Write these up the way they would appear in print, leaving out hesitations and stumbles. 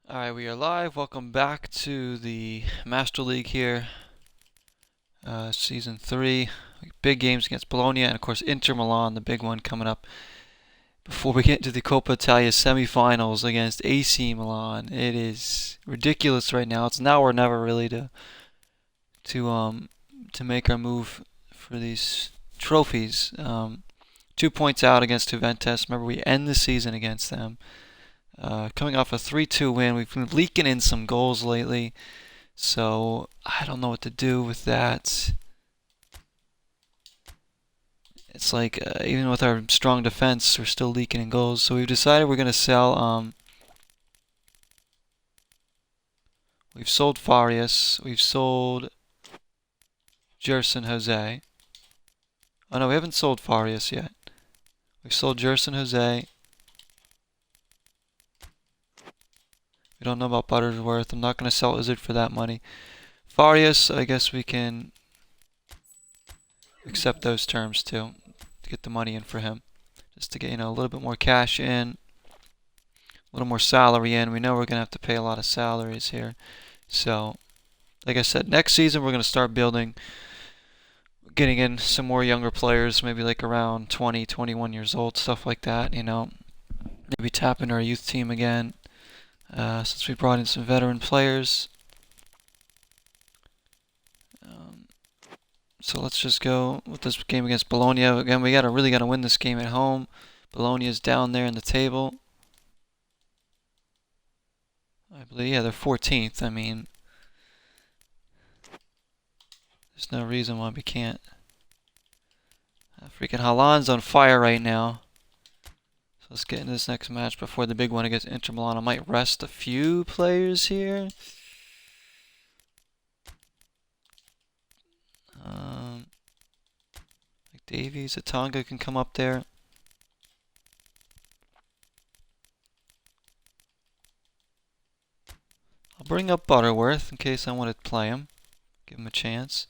Alright, we are live. Welcome back to the Master League here. Season 3. Big games against Bologna and, of course, Inter Milan, the big one coming up. Before we get into the Coppa Italia semifinals against AC Milan, it is ridiculous right now. It's now or never, really, to make our move for these trophies. 2 points out against Juventus. Remember, we end the season against them. Coming off a 3-2 win, we've been leaking in some goals lately, so I don't know what to do with that. It's like even with our strong defense, we're still leaking in goals. So we've decided we're going to sell. We've sold Farias. We've sold Gerson Jose. Oh no, we haven't sold Farias yet. We've sold Gerson Jose. We don't know about Buttersworth. I'm not going to sell Izzard for that money. Farias, I guess we can accept those terms too, to get the money in for him. Just to get, a little bit more cash in, a little more salary in. We know we're going to have to pay a lot of salaries here. So, like I said, next season we're going to start building, getting in some more younger players, maybe like around 20, 21 years old, stuff like that, Maybe tap into our youth team again. Since we brought in some veteran players. So let's just go with this game against Bologna. Again, we really gotta win this game at home. Bologna is down there in the table. I believe, yeah, they're 14th. I mean, there's no reason why we can't. Freaking Haaland's on fire right now. So let's get into this next match before the big one against Inter Milan. I might rest a few players here. Like Davies, Atanga can come up there. I'll bring up Butterworth in case I want to play him. Give him a chance.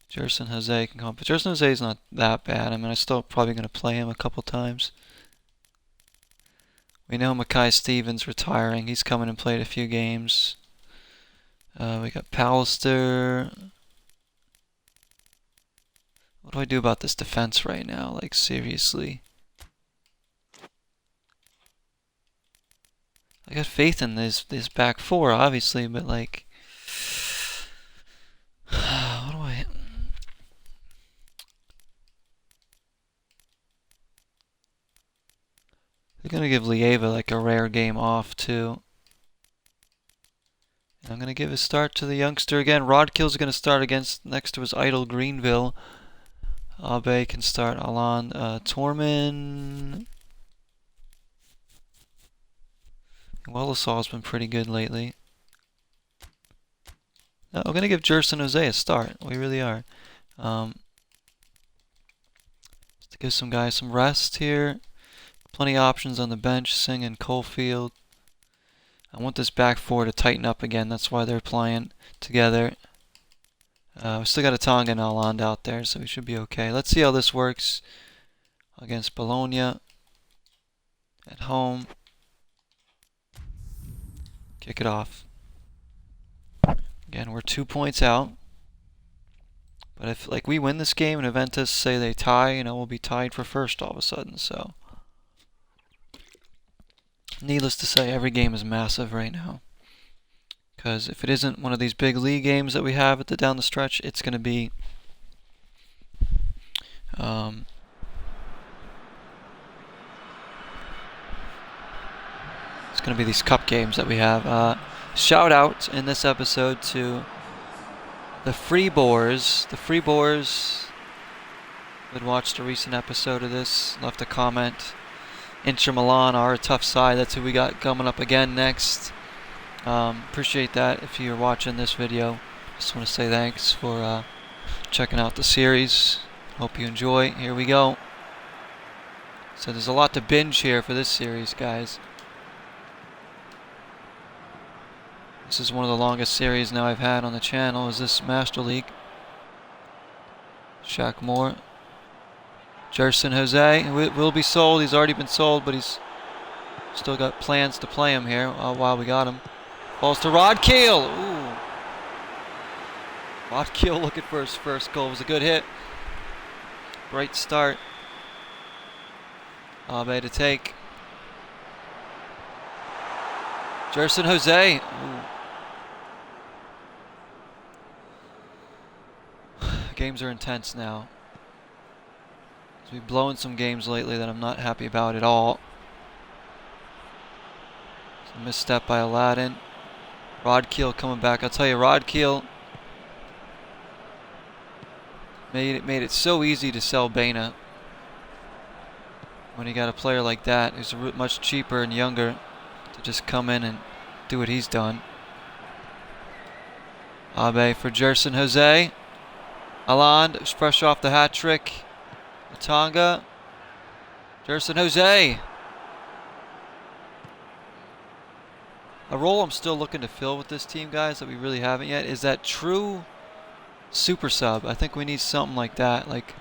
Gerson Jose can come up. But Gerson Jose is not that bad. I mean, I'm still probably going to play him a couple times. We know Mackay Stevens retiring. He's coming and played a few games. We got Pallister. What do I do about this defense right now? Like, seriously. I got faith in this back four, obviously, but like... what do I... They're going to give Lieva like a rare game off, too. And I'm going to give a start to the youngster again. Rodkill's going to start against next to his idol, Greenville. Abe can start Alan Torman. Welleslaw's been pretty good lately. No, we're going to give Gerson Jose a start. We really are. Just to give some guys some rest here. Plenty of options on the bench. Singh and Coalfield. I want this back four to tighten up again. That's why they're playing together. We still got a Tonga and Alland out there, so we should be okay. Let's see how this works against Bologna at home. Kick it off. Again, we're 2 points out. But if like we win this game and Juventus say they tie, we'll be tied for first all of a sudden. So, needless to say, every game is massive right now. Because if it isn't one of these big league games that we have down the stretch, it's going to be these cup games that we have. Shout out in this episode to the Free Boars. The Free Boars had watched a recent episode of this, left a comment. Inter Milan are a tough side. That's who we got coming up again next. Appreciate that if you're watching this video. Just want to say thanks for checking out the series. Hope you enjoy. Here we go. So there's a lot to binge here for this series, guys. This is one of the longest series now I've had on the channel, is this Master League. Shaq Moore. Gerson Jose will be sold. He's already been sold, but he's still got plans to play him here while we got him. Balls to Rod Keel. Ooh. Rod Keel looking for his first goal. It was a good hit. Great start. Abe to take. Gerson Jose. Games are intense now. We've blown some games lately that I'm not happy about at all. It's a misstep by Aladdin. Rod Keel coming back. I'll tell you, Rod Keel made it so easy to sell Baina. When you got a player like that who's much cheaper and younger to just come in and do what he's done. Abe for Gerson Jose. Haaland, fresh off the hat trick. Tonga. Gerson Jose. A role I'm still looking to fill with this team, guys, that we really haven't yet, is that true super sub. I think we need something like that. Like,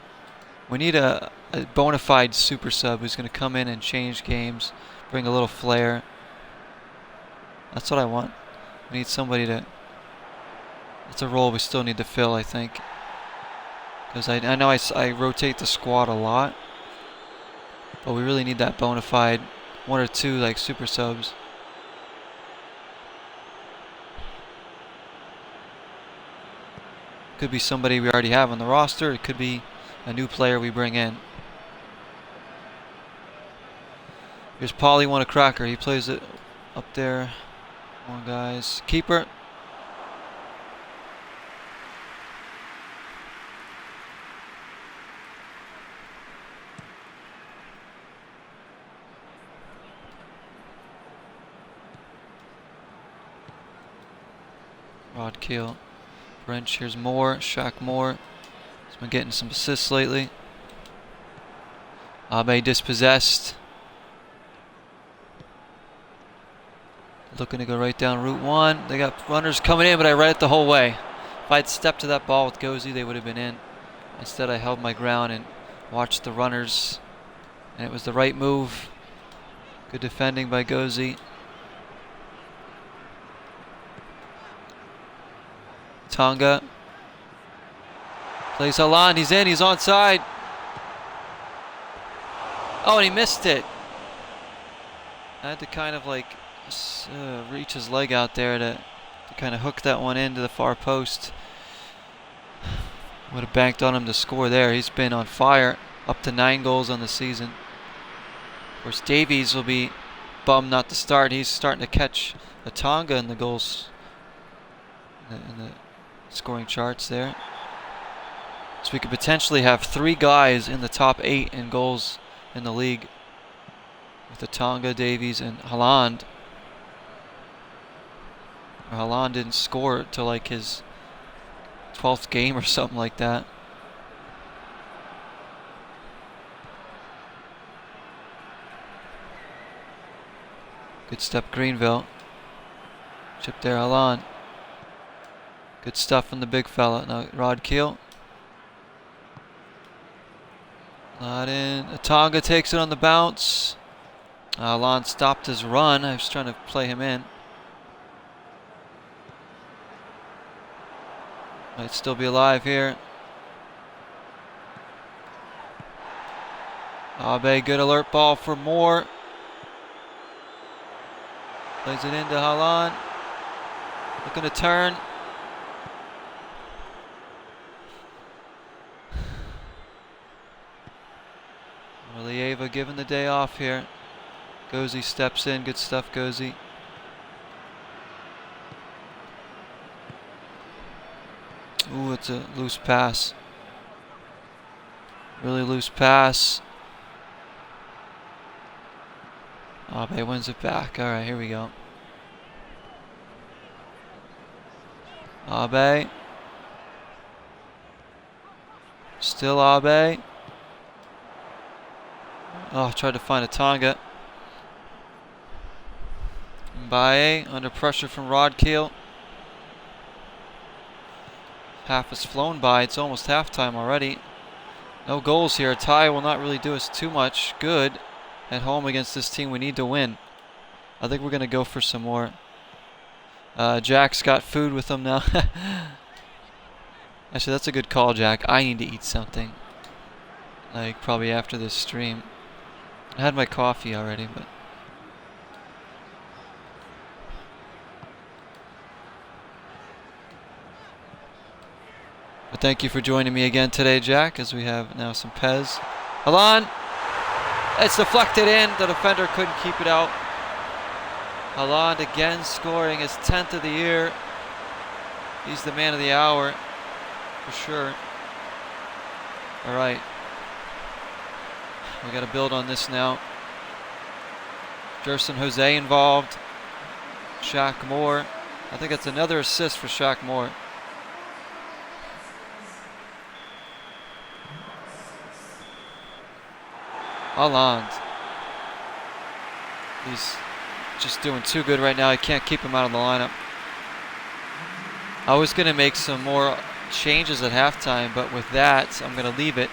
we need a bona fide super sub who's going to come in and change games, bring a little flair. That's what I want. We need somebody to... It's a role we still need to fill, I think. Because I know I rotate the squad a lot, but we really need that bona fide one or two like super subs. Could be somebody we already have on the roster. It could be a new player we bring in. Here's Paulie want a cracker. He plays it up there. Come on, guys. Keeper. Rod Keel. French. Here's Moore. Shaq Moore. He's been getting some assists lately. Abe dispossessed. Looking to go right down Route 1. They got runners coming in, but I read it the whole way. If I'd stepped to that ball with Gozi, they would have been in. Instead, I held my ground and watched the runners. And it was the right move. Good defending by Gozi. Tonga. Plays Haaland. He's in. He's onside. Oh, and he missed it. I had to kind of like reach his leg out there to kind of hook that one into the far post. Would have banked on him to score there. He's been on fire. Up to 9 goals on the season. Of course, Davies will be bummed not to start. He's starting to catch a Tonga in the goals. In the scoring charts there. So we could potentially have 3 guys in the top 8 in goals in the league. With the Tonga, Davies, and Haaland. Haaland didn't score till like his 12th game or something like that. Good step, Greenville. Chip there, Haaland. Good stuff from the big fella. Now Rod Keel. Not in. Tonga takes it on the bounce. Haaland stopped his run. I was trying to play him in. Might still be alive here. Abe, good alert ball for Moore. Plays it into Haaland. Looking to turn. Relieva given the day off here. Gozi steps in. Good stuff, Gozi. Ooh, it's a loose pass. Really loose pass. Abe wins it back. All right, here we go. Abe. Still Abe. Oh, tried to find a Tonga. Mbaye under pressure from Rod Keel. Half has flown by. It's almost halftime already. No goals here. A tie will not really do us too much good at home against this team. We need to win. I think we're going to go for some more. Jack's got food with him now. Actually, that's a good call, Jack. I need to eat something. Like, probably after this stream. I had my coffee already, but... But thank you for joining me again today, Jack, as we have now some PES. Milan! It's deflected in. The defender couldn't keep it out. Haaland again scoring his 10th of the year. He's the man of the hour, for sure. All right. We got to build on this now. Gerson Jose involved. Shaq Moore. I think that's another assist for Shaq Moore. Haaland. He's just doing too good right now. I can't keep him out of the lineup. I was going to make some more changes at halftime, but with that, I'm going to leave it.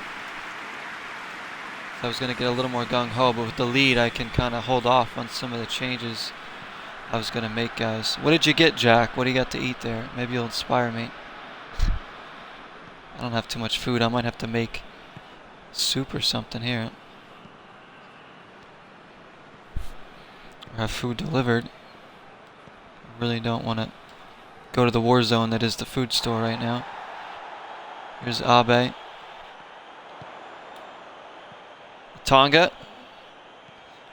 I was going to get a little more gung-ho, but with the lead, I can kind of hold off on some of the changes I was going to make, guys. What did you get, Jack? What do you got to eat there? Maybe you'll inspire me. I don't have too much food. I might have to make soup or something here. Or have food delivered. I really don't want to go to the war zone that is the food store right now. Here's Abe. Tonga.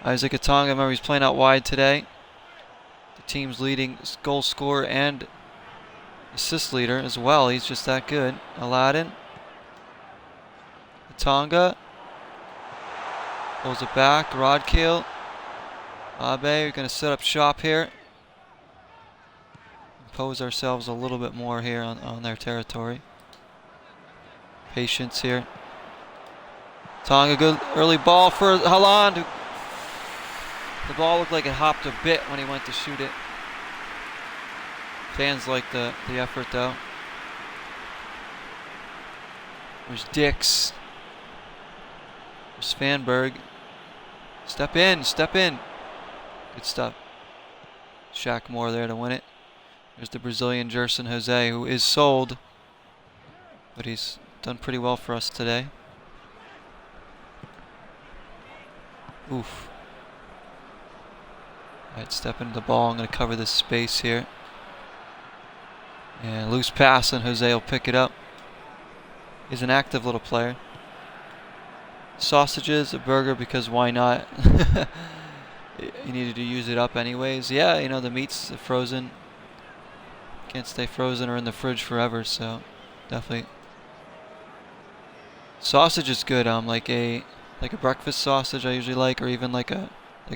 Isaac Atonga, remember he's playing out wide today. The team's leading goal scorer and assist leader as well. He's just that good. Aladdin. Tonga. Pulls it back. Rodkill. Abe, we're going to set up shop here. Impose ourselves a little bit more here on their territory. Patience here. Tonga, good early ball for Haaland. The ball looked like it hopped a bit when he went to shoot it. Fans like the effort though. There's Dix. There's Svanberg. Step in, step in. Good stuff. Shaq Moore there to win it. There's the Brazilian Gerson Jose, who is sold, but he's done pretty well for us today. Oof. Alright, step into the ball. I'm going to cover this space here. And loose pass, and Jose will pick it up. He's an active little player. Sausages, a burger, because why not? You needed to use it up anyways. Yeah, you know, the meat's frozen. Can't stay frozen or in the fridge forever, so definitely. Sausage is good. Like a breakfast sausage I usually like, or even like a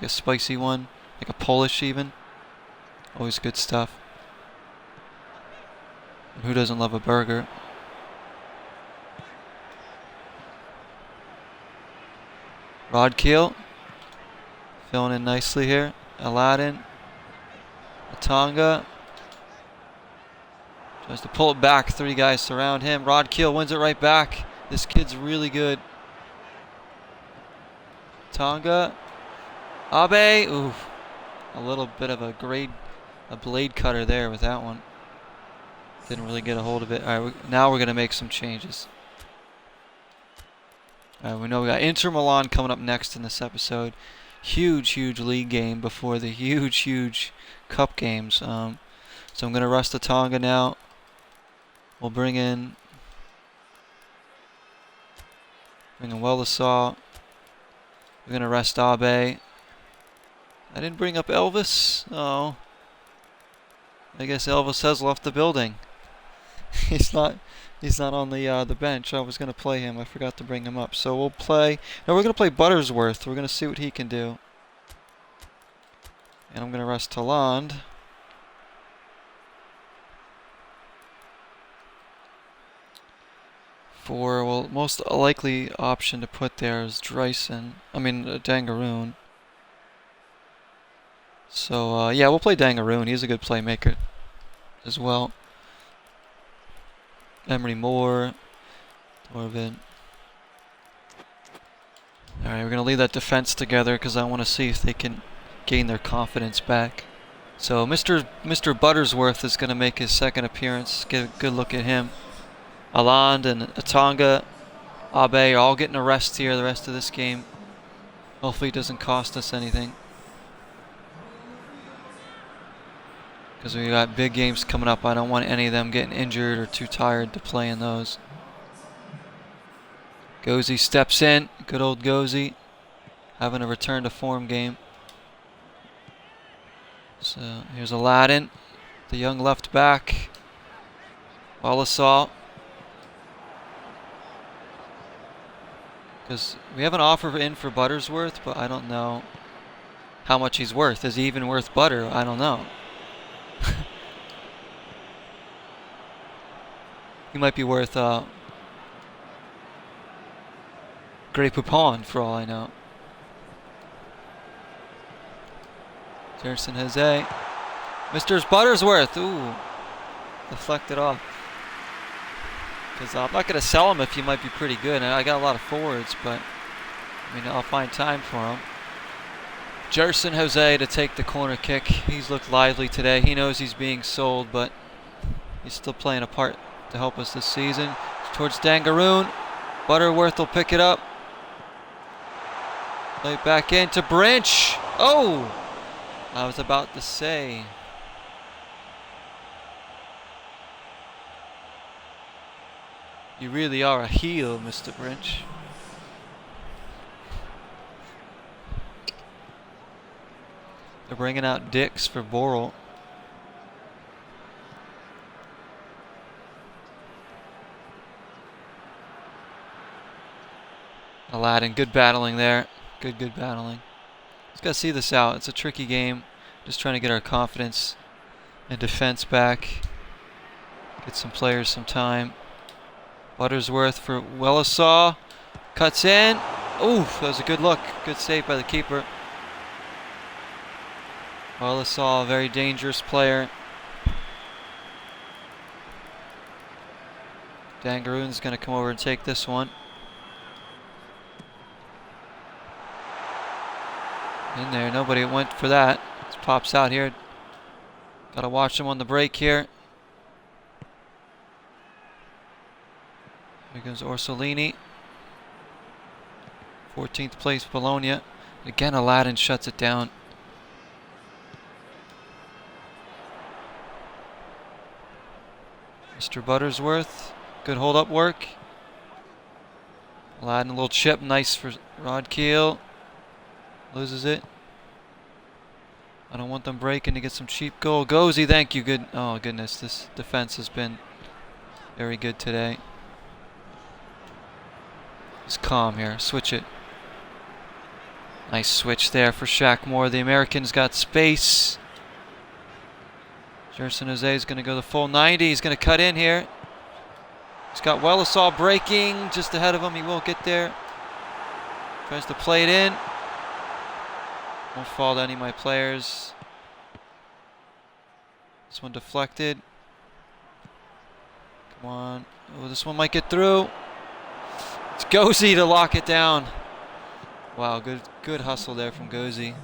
spicy one, like a Polish even. Always good stuff. And who doesn't love a burger? Rodkill. Filling in nicely here. Aladdin. Tonga. Tries to pull it back. 3 guys surround him. Rodkill wins it right back. This kid's really good. Tonga. Abe. Oof. A little bit of a blade cutter there with that one. Didn't really get a hold of it. Alright, now we're going to make some changes. Alright, we know we got Inter Milan coming up next in this episode. Huge league game before the huge cup games. So I'm going to rest the Tonga now. We'll bring in Wellesaw. We're going to rest Abe. I didn't bring up Elvis. Oh. I guess Elvis has left the building. He's not on the bench. I was going to play him. I forgot to bring him up. So we'll play. No, we're going to play Buttersworth. We're going to see what he can do. And I'm going to rest Haaland. Well, most likely option to put there is Dangaroon. So, yeah, we'll play Dangaroon. He's a good playmaker as well. Emery Moore. Torvin. Alright, we're going to leave that defense together because I want to see if they can gain their confidence back. So Mr. Buttersworth is going to make his second appearance. Get a good look at him. Aland and Atanga, Abe are all getting a rest here the rest of this game. Hopefully it doesn't cost us anything, because we got big games coming up. I don't want any of them getting injured or too tired to play in those. Gozi steps in. Good old Gozi, having a return to form game. So here's Aladdin, the young left back. Wallasaw. Because we have an offer in for Buttersworth, but I don't know how much he's worth. Is he even worth Butter? I don't know. He might be worth Grey Poupon for all I know. Jerson Jose. Mr. Buttersworth. Ooh. Deflected off. Because I'm not going to sell him if he might be pretty good. And I got a lot of forwards, but I mean, I'll find time for him. Jerson Jose to take the corner kick. He's looked lively today. He knows he's being sold, but he's still playing a part to help us this season. Towards Dangaroon. Butterworth will pick it up. Play it back into Branch. Oh! I was about to say. You really are a heel, Mr. Branch. They're bringing out Dix for Borrell. Aladdin, good battling there. Good battling. Just got to see this out. It's a tricky game. Just trying to get our confidence and defense back. Get some players some time. Buttersworth for Wallasaw. Cuts in. Ooh, that was a good look. Good save by the keeper. Wallasaw, a very dangerous player. Dangaroon's going to come over and take this one. In there, nobody went for that. Just pops out here. Gotta watch him on the break here. Here goes Orsolini. 14th place Bologna. Again, Aladdin shuts it down. Mr. Buttersworth. Good hold up work. Aladdin, a little chip. Nice for Rod Keel. Loses it. I don't want them breaking to get some cheap goal. Gozi, thank you. Good. Oh, goodness. This defense has been very good today. Just calm here. Switch it. Nice switch there for Shaq Moore. The Americans got space. Jerson Jose is going to go the full 90. He's going to cut in here. He's got Wallasaw breaking just ahead of him. He won't get there. Tries to play it in. Won't fall to any of my players. This one deflected. Come on. Oh, this one might get through. It's Gozi to lock it down. Wow, good hustle there from Gozi.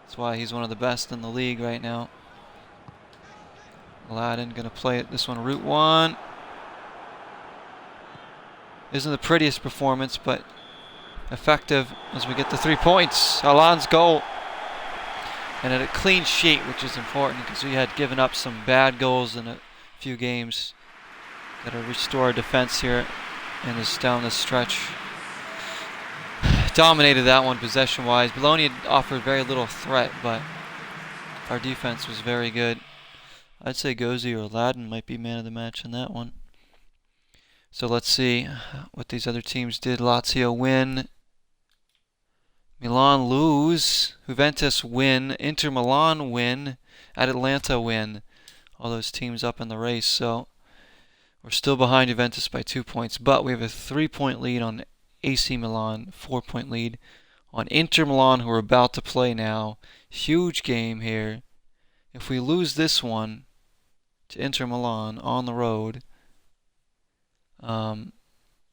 That's why he's one of the best in the league right now. Aladdin gonna play it. This one, route one. Isn't the prettiest performance, but effective as we get the 3 points. Alan's goal. And a clean sheet, which is important because we had given up some bad goals in a few games. Got to restore our defense here in this down the stretch. Dominated that one possession-wise. Bologna offered very little threat, but our defense was very good. I'd say Gozi or Aladdin might be man of the match in that one. So let's see what these other teams did. Lazio win. Milan lose. Juventus win. Inter Milan win. Atalanta win. All those teams up in the race. So we're still behind Juventus by 2 points, but we have a 3-point lead on AC Milan, 4-point lead on Inter Milan, who are about to play now. Huge game here. If we lose this one to Inter Milan on the road,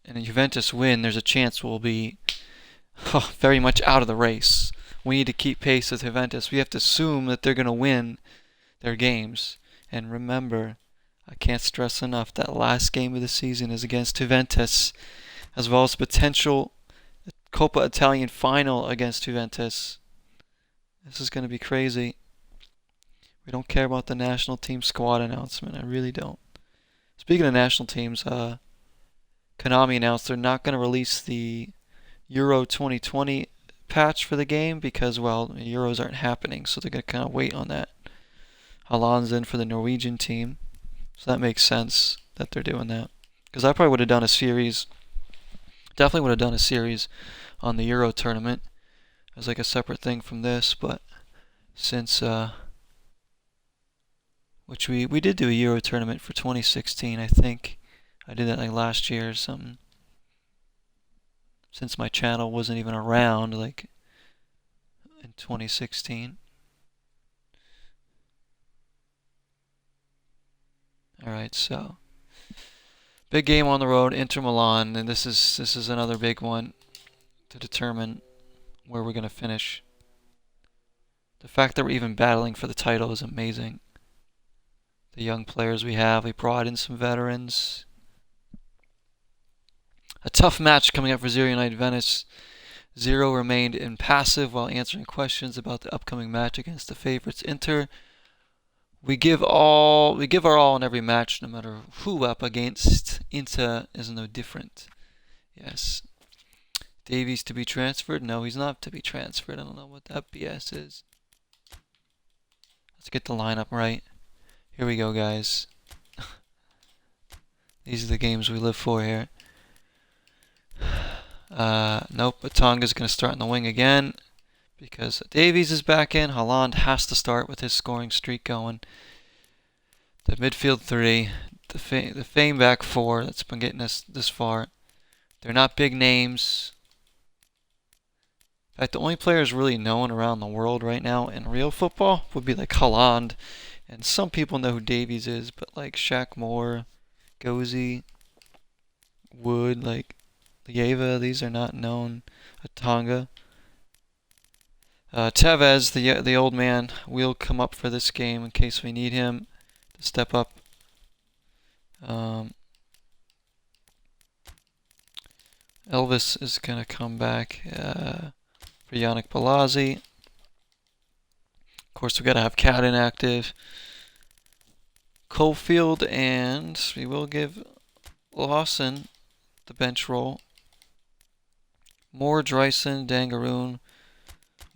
and Juventus win, there's a chance we'll be very much out of the race. We need to keep pace with Juventus. We have to assume that they're going to win their games. And remember, I can't stress enough that last game of the season is against Juventus, as well as potential Coppa Italian final against Juventus. This is going to be crazy. We don't care about the national team squad announcement. I really don't. Speaking of national teams, Konami announced they're not going to release the Euro 2020 patch for the game because, well, Euros aren't happening, so they're going to kind of wait on that. Haaland's in for the Norwegian team, so that makes sense that they're doing that. Because I probably would have done a series, definitely would have done a series on the Euro tournament as like a separate thing from this, but since, which we did do a Euro tournament for 2016, I think. I did that like last year or something. Since my channel wasn't even around, like in 2016. Alright, so big game on the road, Inter Milan, and this is another big one to determine where we're gonna finish. The fact that we're even battling for the title is amazing. The young players we have, we brought in some veterans. A tough match coming up for Zero United Venice. Zero remained impassive while answering questions about the upcoming match against the favorites Inter. We give our all in every match, no matter who up against. Inter is no different. Yes. Davies to be transferred? No, he's not to be transferred. I don't know what that BS is. Let's get the lineup right. Here we go, guys. These are the games we live for here. Nope, Tonga's going to start in the wing again because Davies is back in. Haaland has to start with his scoring streak going. The midfield three, the fame back four that's been getting us this far. They're not big names. In fact, the only players really known around the world right now in real football would be like Haaland, and some people know who Davies is, but like Shaq Moore, Gozy, Wood, like Lieva, these are not known. Tonga. Tevez, the old man, will come up for this game in case we need him to step up. Elvis is going to come back for Yannick Balazzi. Of course, we've got to have Cat inactive. Cofield, and we will give Lawson the bench role. Moore, Dreisen, Dangaroon,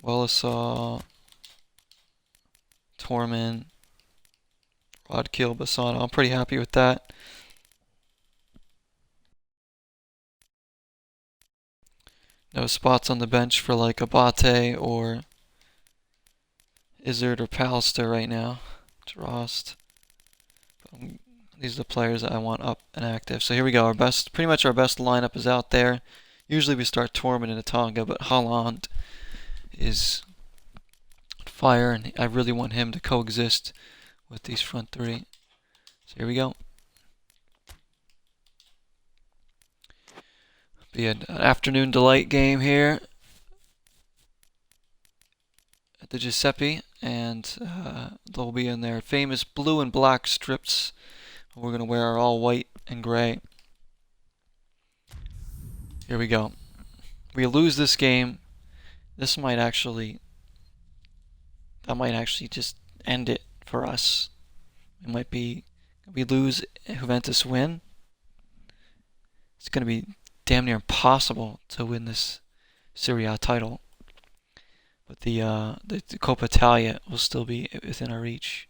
Wellesaw, Torman, Rodkill, Bassano. I'm pretty happy with that. No spots on the bench for like Abate or Izzard or Pallister right now. Drost. These are the players that I want up and active. So here we go. Pretty much our best lineup is out there. Usually we start Torman and Tonga, but Haaland is on fire, and I really want him to coexist with these front three. So here we go. Be an afternoon delight game here at the Giuseppe, and they'll be in their famous blue and black strips. We're going to wear our all white and gray. Here we go. We lose this game. That might actually just end it for us. It might be, we lose, Juventus win. It's going to be damn near impossible to win this Serie A title. But the Coppa Italia will still be within our reach.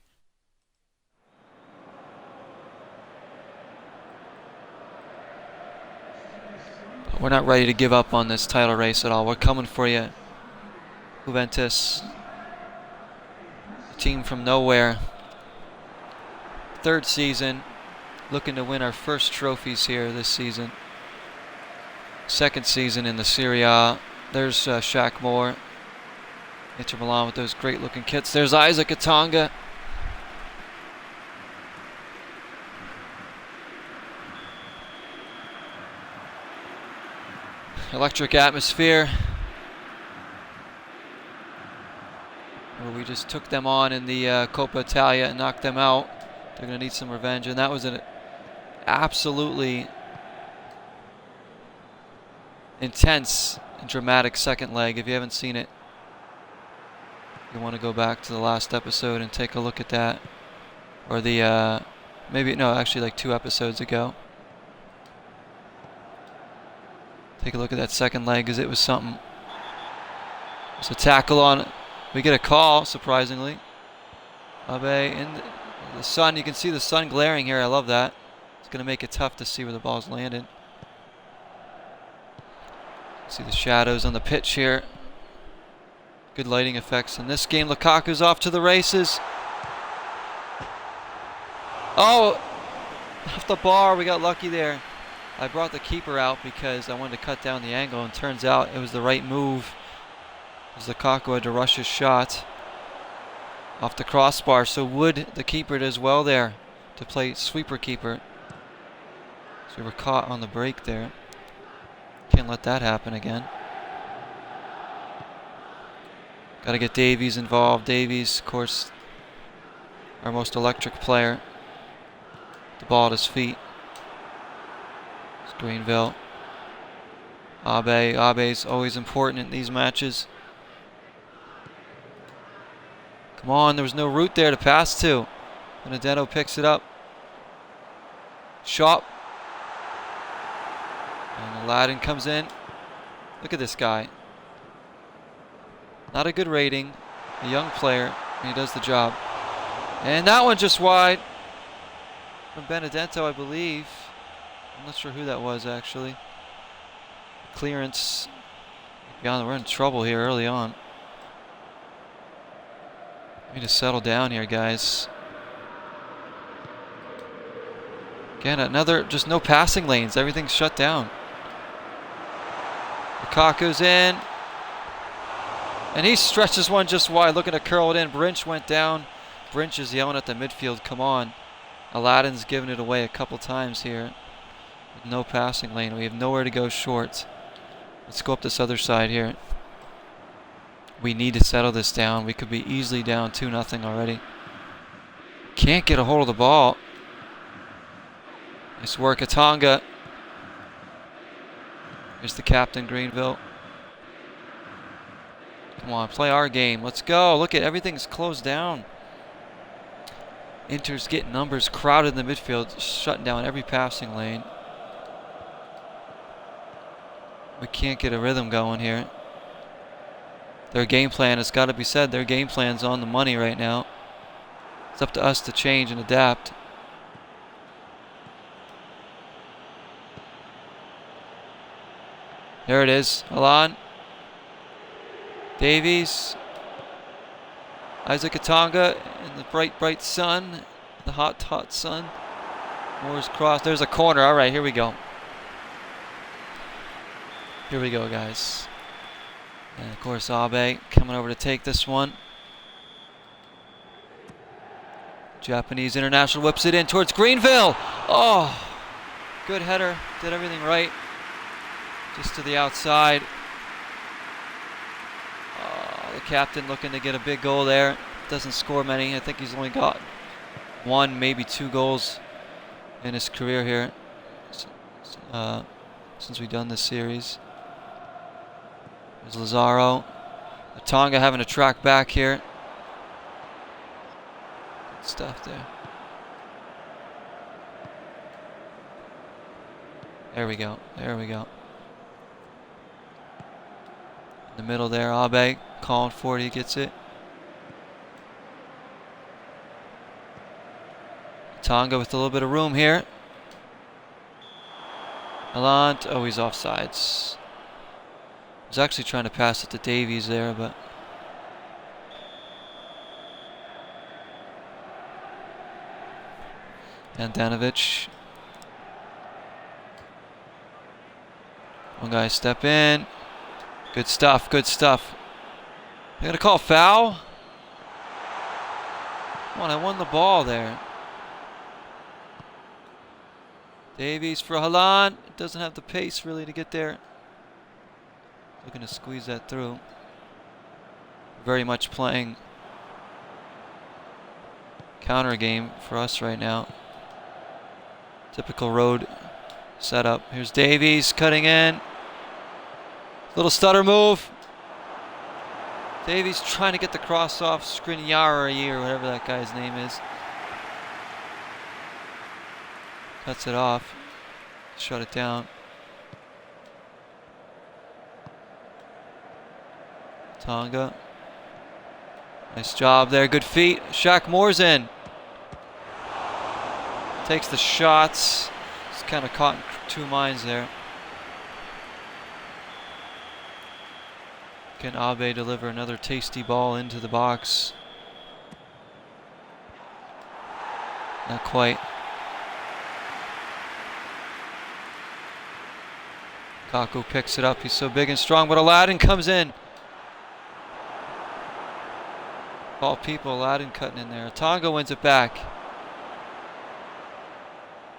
But we're not ready to give up on this title race at all. We're coming for you, Juventus. A team from nowhere. Third season, looking to win our first trophies here this season. Second season in the Serie A. There's Shaq Moore. Inter Milan with those great looking kits. There's Isaac Atanga. Electric atmosphere. Where we just took them on in the Coppa Italia and knocked them out. They're going to need some revenge. And that was an absolutely intense and dramatic second leg. If you haven't seen it, you want to go back to the last episode and take a look at that. Or the, maybe, no, actually like 2 episodes ago. Take a look at that second leg because it was something. It's a tackle on, we get a call, surprisingly. Abe in the sun, you can see the sun glaring here, I love that. It's going to make it tough to see where the ball's landed. See the shadows on the pitch here. Good lighting effects in this game. Lukaku's off to the races. Oh, off the bar, we got lucky there. I brought the keeper out because I wanted to cut down the angle, and turns out it was the right move. As Lukaku had to rush his shot off the crossbar. So Wood, the keeper, does well there to play sweeper keeper. So we were caught on the break there. Can't let that happen again. Got to get Davies involved. Davies, of course, our most electric player. The ball at his feet. It's Greenville. Abe. Abe's always important in these matches. Come on, there was no route there to pass to. Benedetto picks it up. Shot. And Aladdin comes in. Look at this guy. Not a good rating. A young player. And he does the job. And that one just wide. From Benedetto, I believe. I'm not sure who that was, actually. Clearance. We're in trouble here early on. We need to settle down here, guys. Again, another, just no passing lanes. Everything's shut down. Lukaku's in. And he stretches one just wide, looking to curl it in. Brinch went down. Brinch is yelling at the midfield, come on. Aladdin's given it away a couple times here. With no passing lane. We have nowhere to go short. Let's go up this other side here. We need to settle this down. We could be easily down 2-0 already. Can't get a hold of the ball. Nice work, Atanga. Here's the captain, Greenville. Come on, play our game. Let's go. Look at everything's closed down. Inter's getting numbers crowded in the midfield, shutting down every passing lane. We can't get a rhythm going here. Their game plan, it's got to be said, their game plan's on the money right now. It's up to us to change and adapt. There it is. Alan. Davies. Isaac Atanga in the bright, bright sun. The hot, hot sun. Moore's cross. There's a corner. All right, here we go. Here we go, guys. And of course, Abe coming over to take this one. Japanese international whips it in towards Greenville. Oh, good header. Did everything right. Just to the outside. The captain looking to get a big goal there. Doesn't score many. I think he's only got 1, maybe 2 goals in his career here since we've done this series. There's Lazaro. Tonga having to track back here. Good stuff there. There we go. There we go. In the middle there, Abe calling for it. He gets it. Tonga with a little bit of room here. Alant. Oh, he's offsides. I was actually trying to pass it to Davies there, but Andanovic. One guy step in. Good stuff, good stuff. They're going to call foul. Come on, I won the ball there. Davies for Haaland. Doesn't have the pace really to get there. Looking to squeeze that through. Very much playing counter game for us right now. Typical road setup. Here's Davies cutting in. Little stutter move. Davies trying to get the cross off Skriniar or whatever that guy's name is. Cuts it off. Shut it down. Tonga. Nice job there. Good feet. Shaq Moore's in. Takes the shots. He's kind of caught in two minds there. Can Abe deliver another tasty ball into the box? Not quite. Kaku picks it up. He's so big and strong, but Aladdin comes in. All people, Aladdin cutting in there. Tonga wins it back.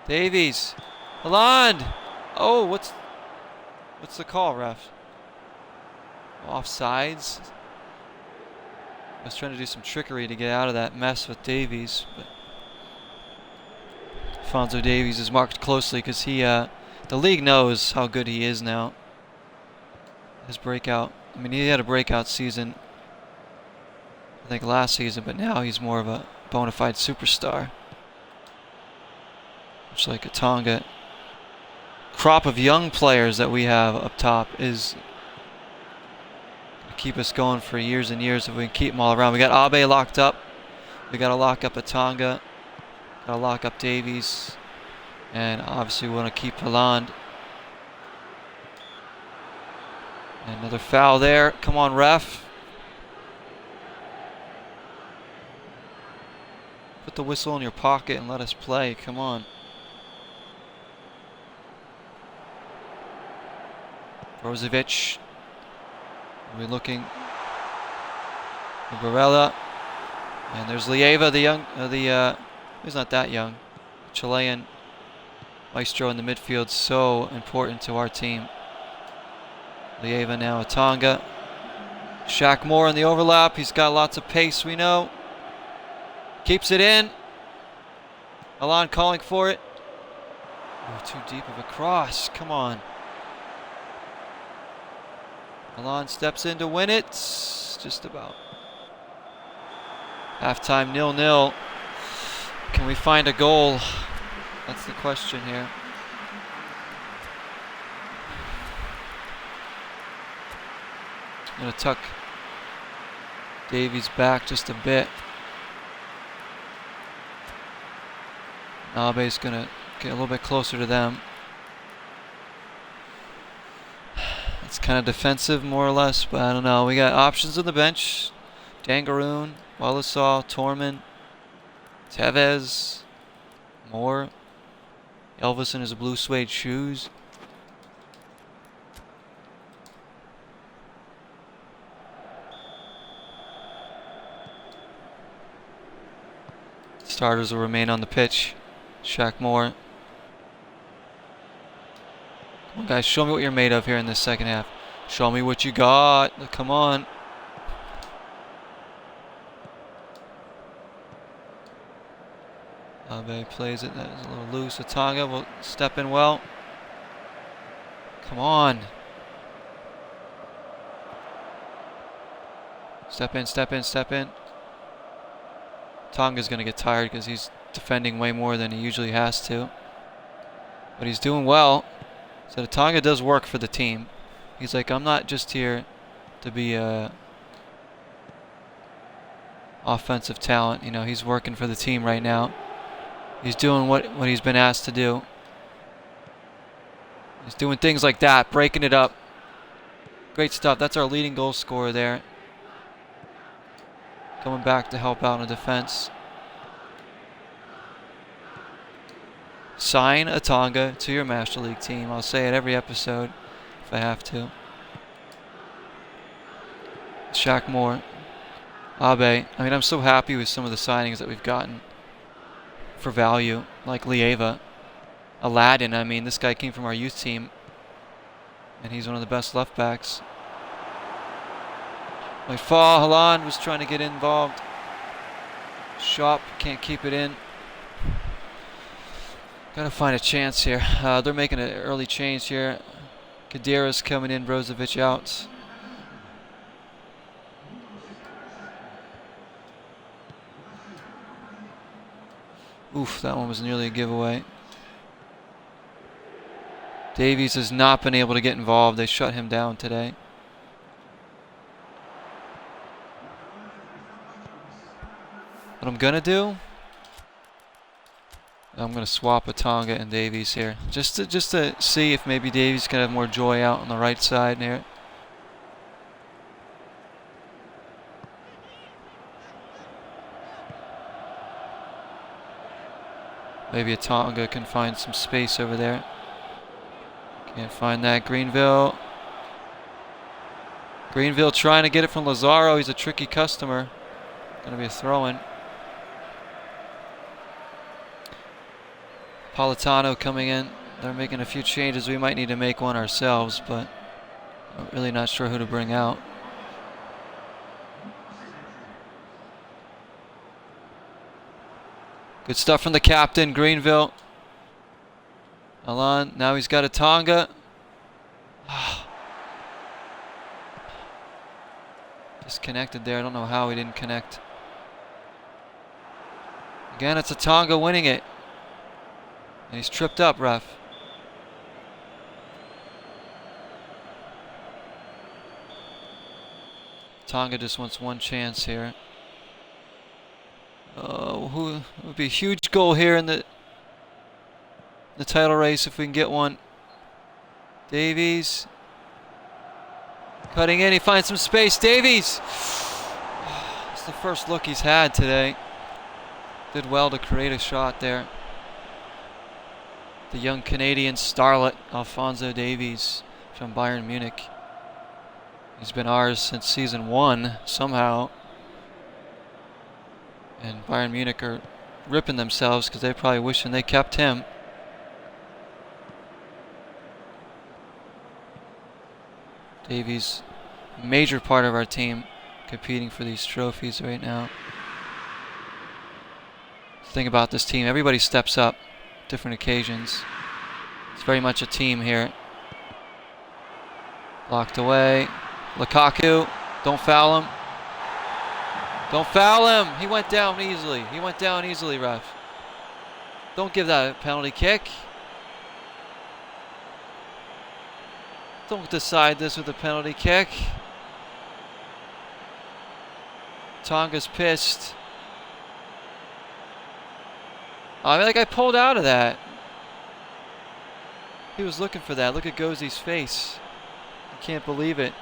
Davies. Haaland. Oh, what's the call, ref? Offsides. I was trying to do some trickery to get out of that mess with Davies, but Alphonso Davies is marked closely because the league knows how good he is now. His breakout. I mean, he had a breakout season, I think, last season, but now he's more of a bona fide superstar. Much like a Tonga. Crop of young players that we have up top is going to keep us going for years and years if we can keep them all around. We got Abe locked up. We got to lock up a Tonga. Got to lock up Davies. And obviously we want to keep Haaland. Another foul there. Come on, ref. Put the whistle in your pocket and let us play. Come on. Brozovic. We're looking. Barella. And there's Lieva, the young, he's not that young. Chilean maestro in the midfield, so important to our team. Lieva now, Tonga. Shaq Moore in the overlap. He's got lots of pace, we know. Keeps it in. Haaland calling for it. Oh, too deep of a cross. Come on. Haaland steps in to win it. Just about. Halftime 0-0. Can we find a goal? That's the question here. I'm going to tuck Davies back just a bit. Abe's going to get a little bit closer to them. It's kind of defensive, more or less, but I don't know. We got options on the bench. Dangaroon, Wallasaw, Torman, Tevez, Moore, Elvis in his blue suede shoes. Starters will remain on the pitch. Shaq Moore. Come on, guys, show me what you're made of here in this second half. Show me what you got. Come on. Abe plays it. That is a little loose. Tonga will step in well. Come on. Step in, step in, step in. Tonga's going to get tired because he's defending way more than he usually has to. But he's doing well. So Tonga does work for the team. He's like, I'm not just here to be a offensive talent. You know, he's working for the team right now. He's doing what he's been asked to do. He's doing things like that, breaking it up. Great stuff. That's our leading goal scorer there. Coming back to help out in defense. Sign a Tonga to your Master League team. I'll say it every episode if I have to. Shaq Moore. Abe. I mean, I'm so happy with some of the signings that we've gotten for value, like Lieva. Aladdin, I mean, this guy came from our youth team, and he's one of the best left backs Might fall. Haaland was trying to get involved. Shop can't keep it in. Gotta find a chance here. They're making an early change here. Kadira's coming in, Brozovic out. Oof, that one was nearly a giveaway. Davies has not been able to get involved. They shut him down today. What I'm gonna do, I'm gonna swap with Tonga and Davies here, just to see if maybe Davies can have more joy out on the right side here. Maybe a Tonga can find some space over there. Can't find that. Greenville trying to get it from Lazaro. He's a tricky customer. Gonna be a throw-in. Politano coming in. They're making a few changes. We might need to make one ourselves, but I'm really not sure who to bring out. Good stuff from the captain, Greenville. Alan, now he's got a Tonga. Disconnected there. I don't know how he didn't connect. Again, it's a Tonga winning it. And he's tripped up, ref. Tonga just wants one chance here. Who would be a huge goal here in the title race if we can get one. Davies cutting in. He finds some space. Davies. It's the first look he's had today. Did well to create a shot there. The young Canadian starlet, Alphonso Davies from Bayern Munich. He's been ours since season 1 somehow. And Bayern Munich are ripping themselves because they're probably wishing they kept him. Davies, major part of our team, competing for these trophies right now. The thing about this team, everybody steps up, different occasions. It's very much a team here. Locked away. Lukaku, don't foul him. Don't foul him. He went down easily. He went down easily, ref. Don't give that a penalty kick. Don't decide this with a penalty kick. Tonga's pissed. I mean, like, I pulled out of that. He was looking for that. Look at Gozi's face. I can't believe it.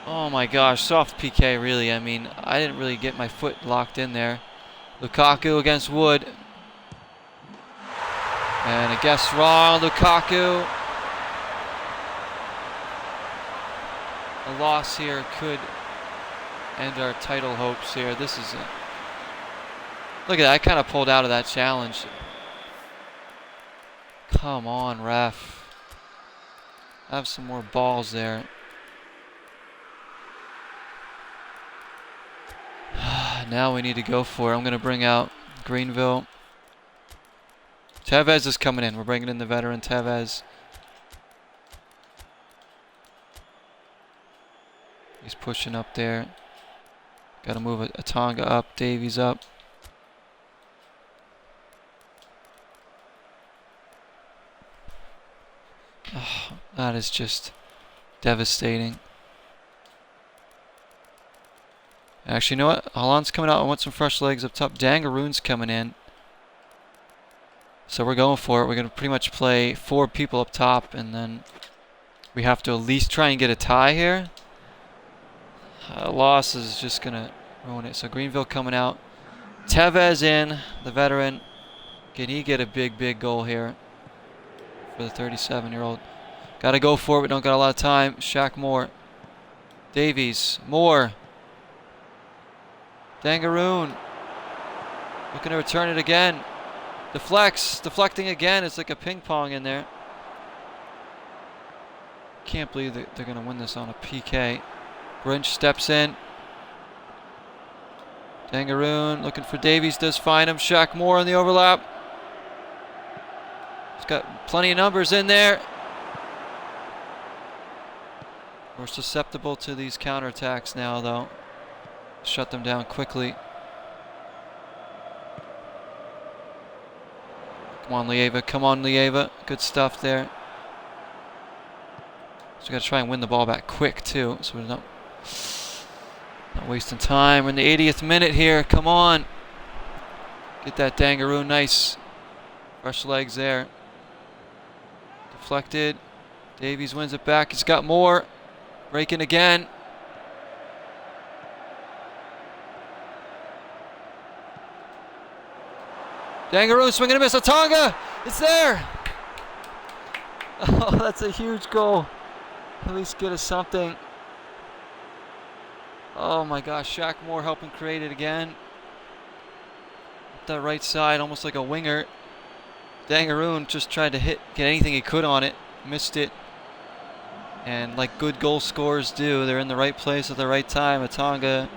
Oh my gosh, soft PK really. I mean, I didn't really get my foot locked in there. Lukaku against Wood. And I guess wrong, Lukaku. A loss here could end our title hopes here. This is a... Look at that, I kind of pulled out of that challenge. Come on, ref. Have some more balls there. Now we need to go for it. I'm going to bring out Greenville. Tevez is coming in. We're bringing in the veteran Tevez. He's pushing up there. Got to move a Tonga up. Davies up. Oh, that is just devastating. Actually, you know what? Haaland's coming out. I want some fresh legs up top. Dangaroon's coming in. So we're going for it. We're going to pretty much play 4 people up top, and then we have to at least try and get a tie here. A loss is just going to ruin it. So Greenville coming out. Tevez in, the veteran. Can he get a big goal here for the 37-year-old? Got to go for it. We don't got a lot of time. Shaq Moore. Davies. Moore. Dangaroon. Looking to return it again. Deflects. Deflecting again. It's like a ping pong in there. Can't believe that they're going to win this on a PK. Grinch steps in. Dangaroon looking for Davies, does find him. Shaq Moore on the overlap. He's got plenty of numbers in there. We're susceptible to these counterattacks now, though. Shut them down quickly. Come on, Lieva. Come on, Lieva. Good stuff there. So we got to try and win the ball back quick, too. So we're not wasting time. We're in the 80th minute here. Come on. Get that Dangaroon. Nice. Fresh legs there. Deflected. Davies wins it back. He's got more. Breaking again. Dangaroon swinging a miss. Atanga! It's there! Oh, that's a huge goal. At least get us something. Oh my gosh, Shaq Moore helping create it again. Up that right side, almost like a winger. Dangaroon just tried to get anything he could on it. Missed it. And like good goal scorers do, they're in the right place at the right time. Atanga,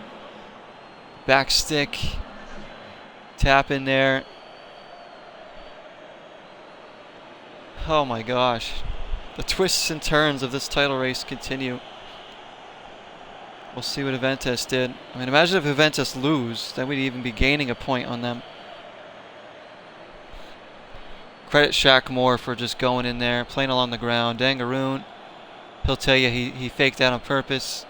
back stick, tap in there. Oh my gosh. The twists and turns of this title race continue. We'll see what Juventus did. I mean, imagine if Juventus lose, then we'd even be gaining a point on them. Credit Shaq Moore for just going in there, playing along the ground. Dangaroon, he'll tell you he faked that on purpose.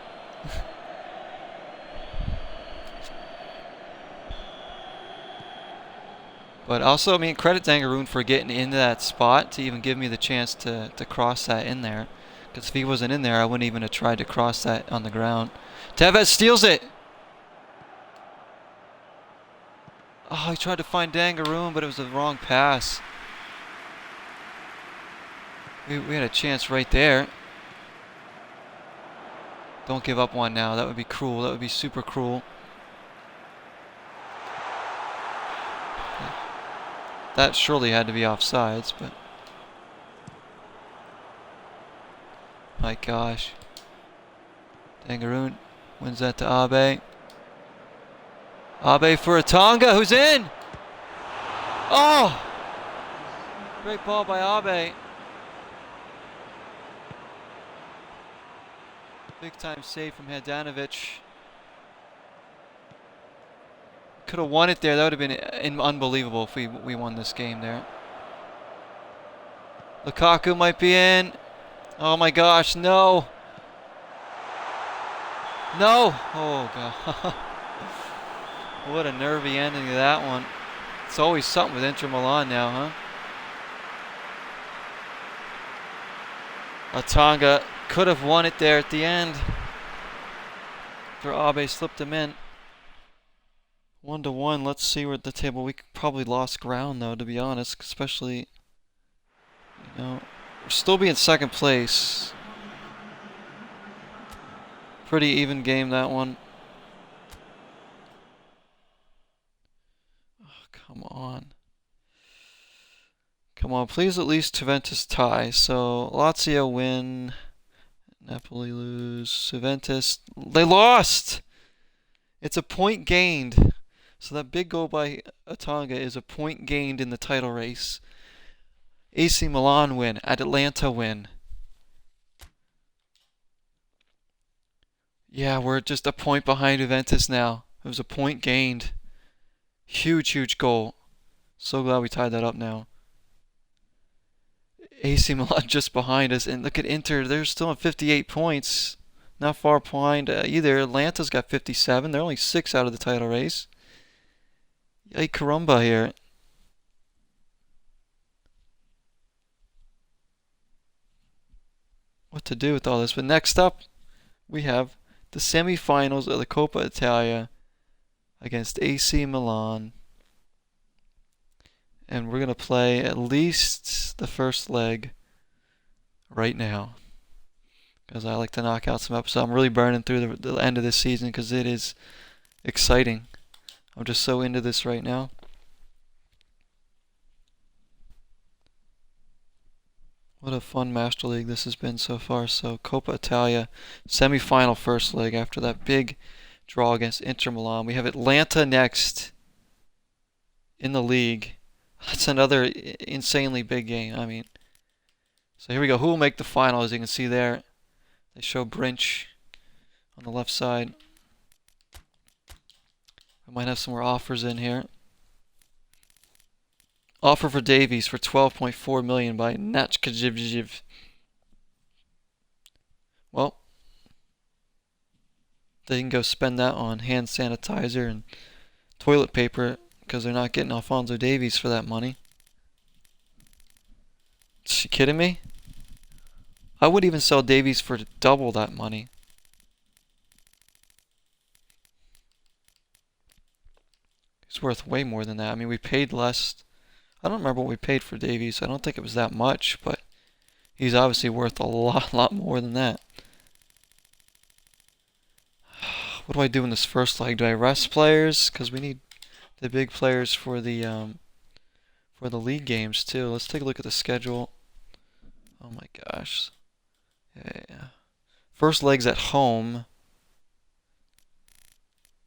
But also, I mean, credit Dangaroon for getting into that spot to even give me the chance to cross that in there. Because if he wasn't in there, I wouldn't even have tried to cross that on the ground. Tevez steals it! Oh, he tried to find Dangaroon, but it was the wrong pass. We had a chance right there. Don't give up one now. That would be cruel. That would be super cruel. That surely had to be offsides, but... My gosh. Dangaroon wins that to Abe. Abe for Atanga, who's in! Oh! Great ball by Abe. Big time save from Handanovic. Could have won it there. That would have been unbelievable if we won this game there. Lukaku might be in. Oh my gosh, no. No! Oh god. What a nervy ending to that one. It's always something with Inter Milan now, huh? Atanga could have won it there at the end. After Abe slipped him in. 1-1. Let's see where at the table. We probably lost ground though, to be honest. Especially, you know, we're still be in second place. Pretty even game, that one. Oh, come on. Come on, please at least Juventus tie. So Lazio win. Napoli lose. Juventus, they lost! It's a point gained. So that big goal by Atanga is a point gained in the title race. AC Milan win. Atalanta win. Yeah, we're just a point behind Juventus now. It was a point gained. Huge, huge goal. So glad we tied that up now. AC Milan just behind us. And look at Inter. They're still on 58 points. Not far behind either. Atlanta's got 57. They're only 6 out of the title race. Yay, caramba here. What to do with all this? But next up, we have the semifinals of the Coppa Italia against AC Milan. And we're going to play at least the first leg right now. Because I like to knock out some episodes. I'm really burning through the end of this season because it is exciting. I'm just so into this right now. What a fun Master League this has been so far. So Coppa Italia semi-final first leg after that big draw against Inter Milan. We have Atlanta next in the league. That's another insanely big game. I mean, so here we go. Who will make the final? As you can see there, they show Brinch on the left side. We might have some more offers in here. Offer for Davies for 12.4 million by Natchkajiv. Well, they can go spend that on hand sanitizer and toilet paper because they're not getting Alphonso Davies for that money. Is she kidding me? I would even sell Davies for double that money. He's worth way more than that. I mean, we paid less. I don't remember what we paid for Davies. I don't think it was that much, but he's obviously worth a lot more than that. What do I do in this first leg? Do I rest players? Because we need the big players for the league games too. Let's take a look at the schedule. Oh my gosh. Yeah. First leg's at home.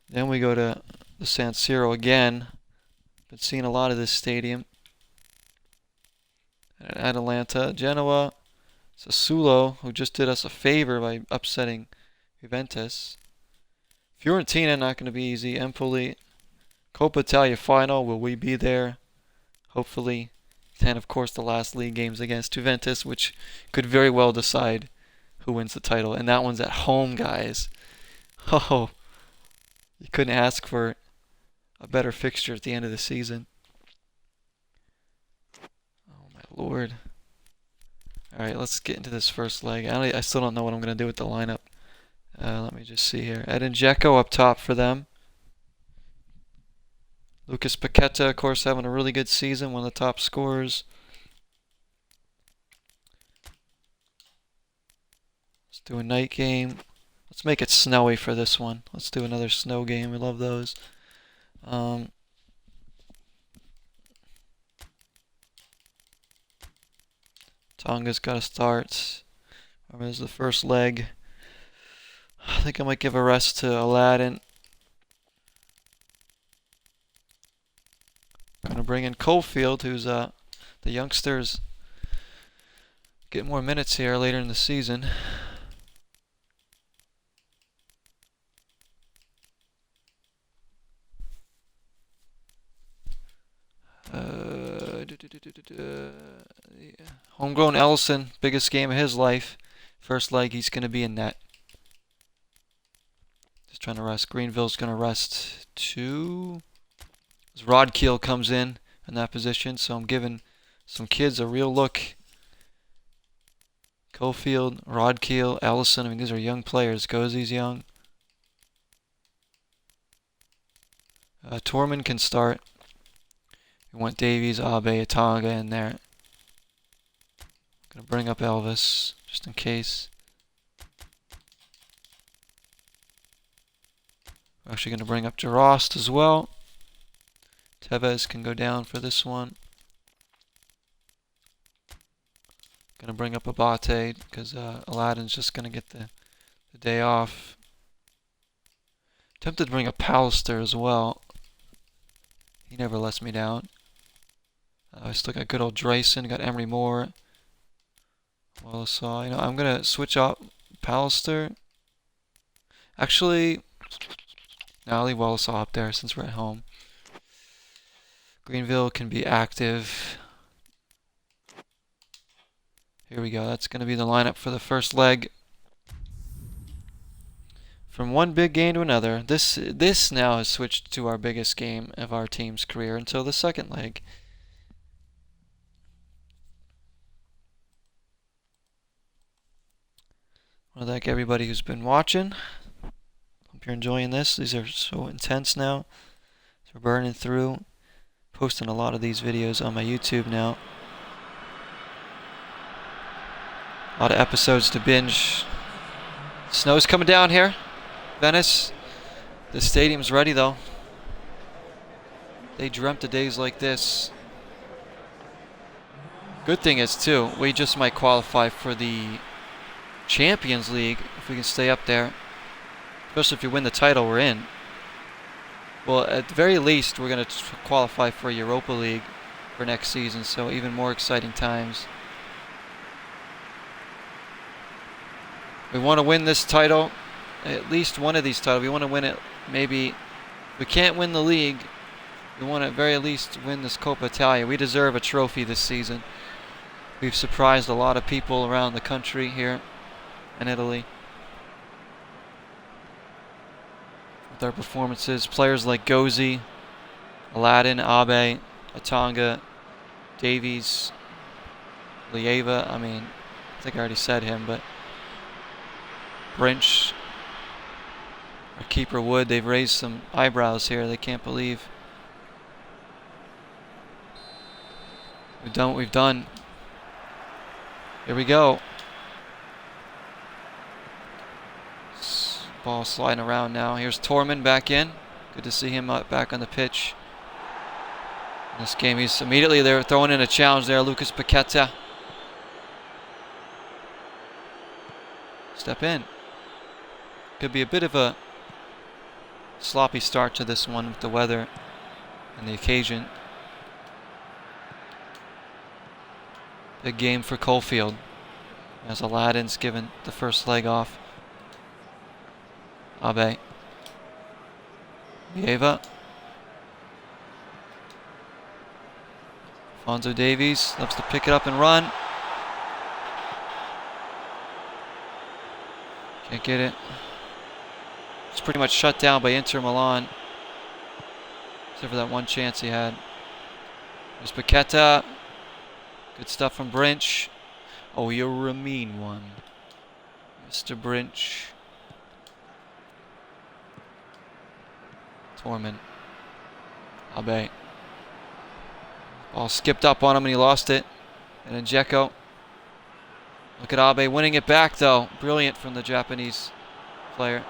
Then we go to the San Siro again. Been seeing a lot of this stadium. And Atalanta, Genoa, Sassuolo, who just did us a favor by upsetting Juventus. Fiorentina, not going to be easy. Empoli. Coppa Italia final, will we be there? Hopefully. And of course the last league games against Juventus, which could very well decide who wins the title. And that one's at home, guys. Oh, you couldn't ask for a better fixture at the end of the season. Oh my lord. Alright, let's get into this first leg. I still don't know what I'm going to do with the lineup. Let me just see here. Edin Dzeko up top for them. Lucas Paqueta, of course, having a really good season, one of the top scorers. Let's do a night game. Let's make it snowy for this one. Let's do another snow game. We love those. Tonga's got to start. This is the first leg. I think I might give a rest to Aladdin. Gonna bring in Cofield, who's the youngsters get more minutes here later in the season. Homegrown Ellison, biggest game of his life. First leg, he's gonna be in net. Just trying to rest. Greenville's gonna rest too. Rodkeel comes in that position, so I'm giving some kids a real look. Cofield, Rodkeel, Ellison, I mean, these are young players. Gozi's young. Torman can start. We want Davies, Abe, Tonga in there. Gonna bring up Elvis, just in case. We're actually gonna bring up Jarost as well. Tevez can go down for this one. Gonna bring up Abate because Aladdin's just gonna get the day off. Tempted to bring up Pallister as well. He never lets me down. I still got good old Drayson, got Emery Moore. Wallasaw. You know, I'm gonna switch out Pallister. Actually, no, I'll leave Wallasaw up there since we're at home. Greenville can be active. Here we go. That's going to be the lineup for the first leg. From one big game to another. This now has switched to our biggest game of our team's career until the second leg. I want to thank everybody who's been watching. Hope you're enjoying this. These are so intense now. So we're burning through. Posting a lot of these videos on my YouTube now. A lot of episodes to binge. Snow's coming down here. Venice. The stadium's ready though. They dreamt of days like this. Good thing is, too, we just might qualify for the Champions League if we can stay up there. Especially if you win the title, we're in. Well, at the very least, we're going to qualify for Europa League for next season, so even more exciting times. We want to win this title, at least one of these titles. We want to win it, maybe. If we can't win the league, we want to at very least win this Coppa Italia. We deserve a trophy this season. We've surprised a lot of people around the country here in Italy with our performances. Players like Gozi, Aladdin, Abe, Atanga, Davies, Lieva. I mean, I think I already said him, but Brinch, our keeper Wood, they've raised some eyebrows here. They can't believe we've done what we've done. Here we go. Ball sliding around now. Here's Torman back in. Good to see him back on the pitch. In this game, he's immediately there throwing in a challenge there. Lucas Paqueta. Step in. Could be a bit of a sloppy start to this one with the weather and the occasion. Big game for Caulfield as Aladdin's given the first leg off. Abe. Lieva. Alfonso Davies loves to pick it up and run. Can't get it. It's pretty much shut down by Inter Milan. Except for that one chance he had. There's Paqueta. Good stuff from Brinch. Oh, you're a mean one, Mr. Brinch. Torman. Abe. Ball skipped up on him and he lost it. And then Dzeko. Look at Abe winning it back though. Brilliant from the Japanese player.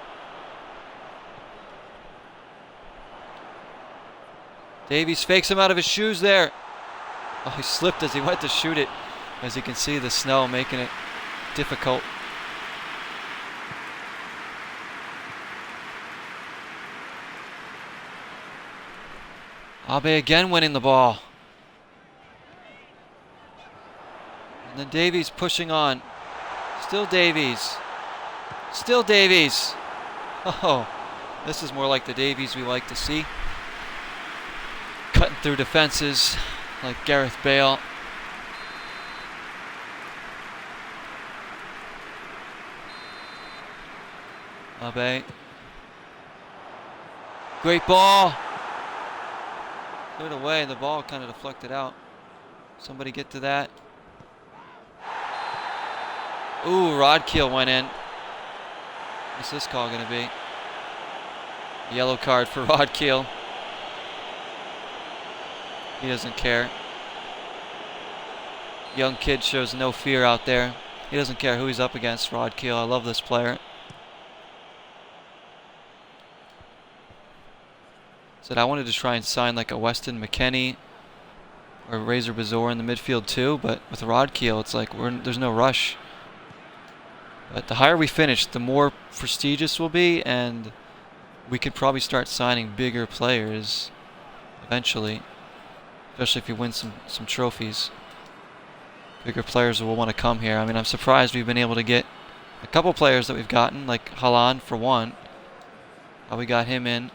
Davies fakes him out of his shoes there. Oh, he slipped as he went to shoot it. As you can see, the snow making it difficult. Abe again winning the ball. And then Davies pushing on. Still Davies. Still Davies. Oh, this is more like the Davies we like to see. Cutting through defenses like Gareth Bale. Abe. Great ball. Cleared away. The ball kind of deflected out. Somebody get to that. Ooh, Rodkeel went in. What's this call going to be? Yellow card for Rodkeel. He doesn't care. Young kid shows no fear out there. He doesn't care who he's up against, Rodkeel. I love this player. Said I wanted to try and sign like a Weston McKennie or Razor Bazor in the midfield too, but with Rodkeel, it's like there's no rush. But the higher we finish, the more prestigious we'll be, and we could probably start signing bigger players eventually. Especially if you win some trophies. Bigger players will want to come here. I mean, I'm surprised we've been able to get a couple players that we've gotten, like Haaland for one. How we got him in.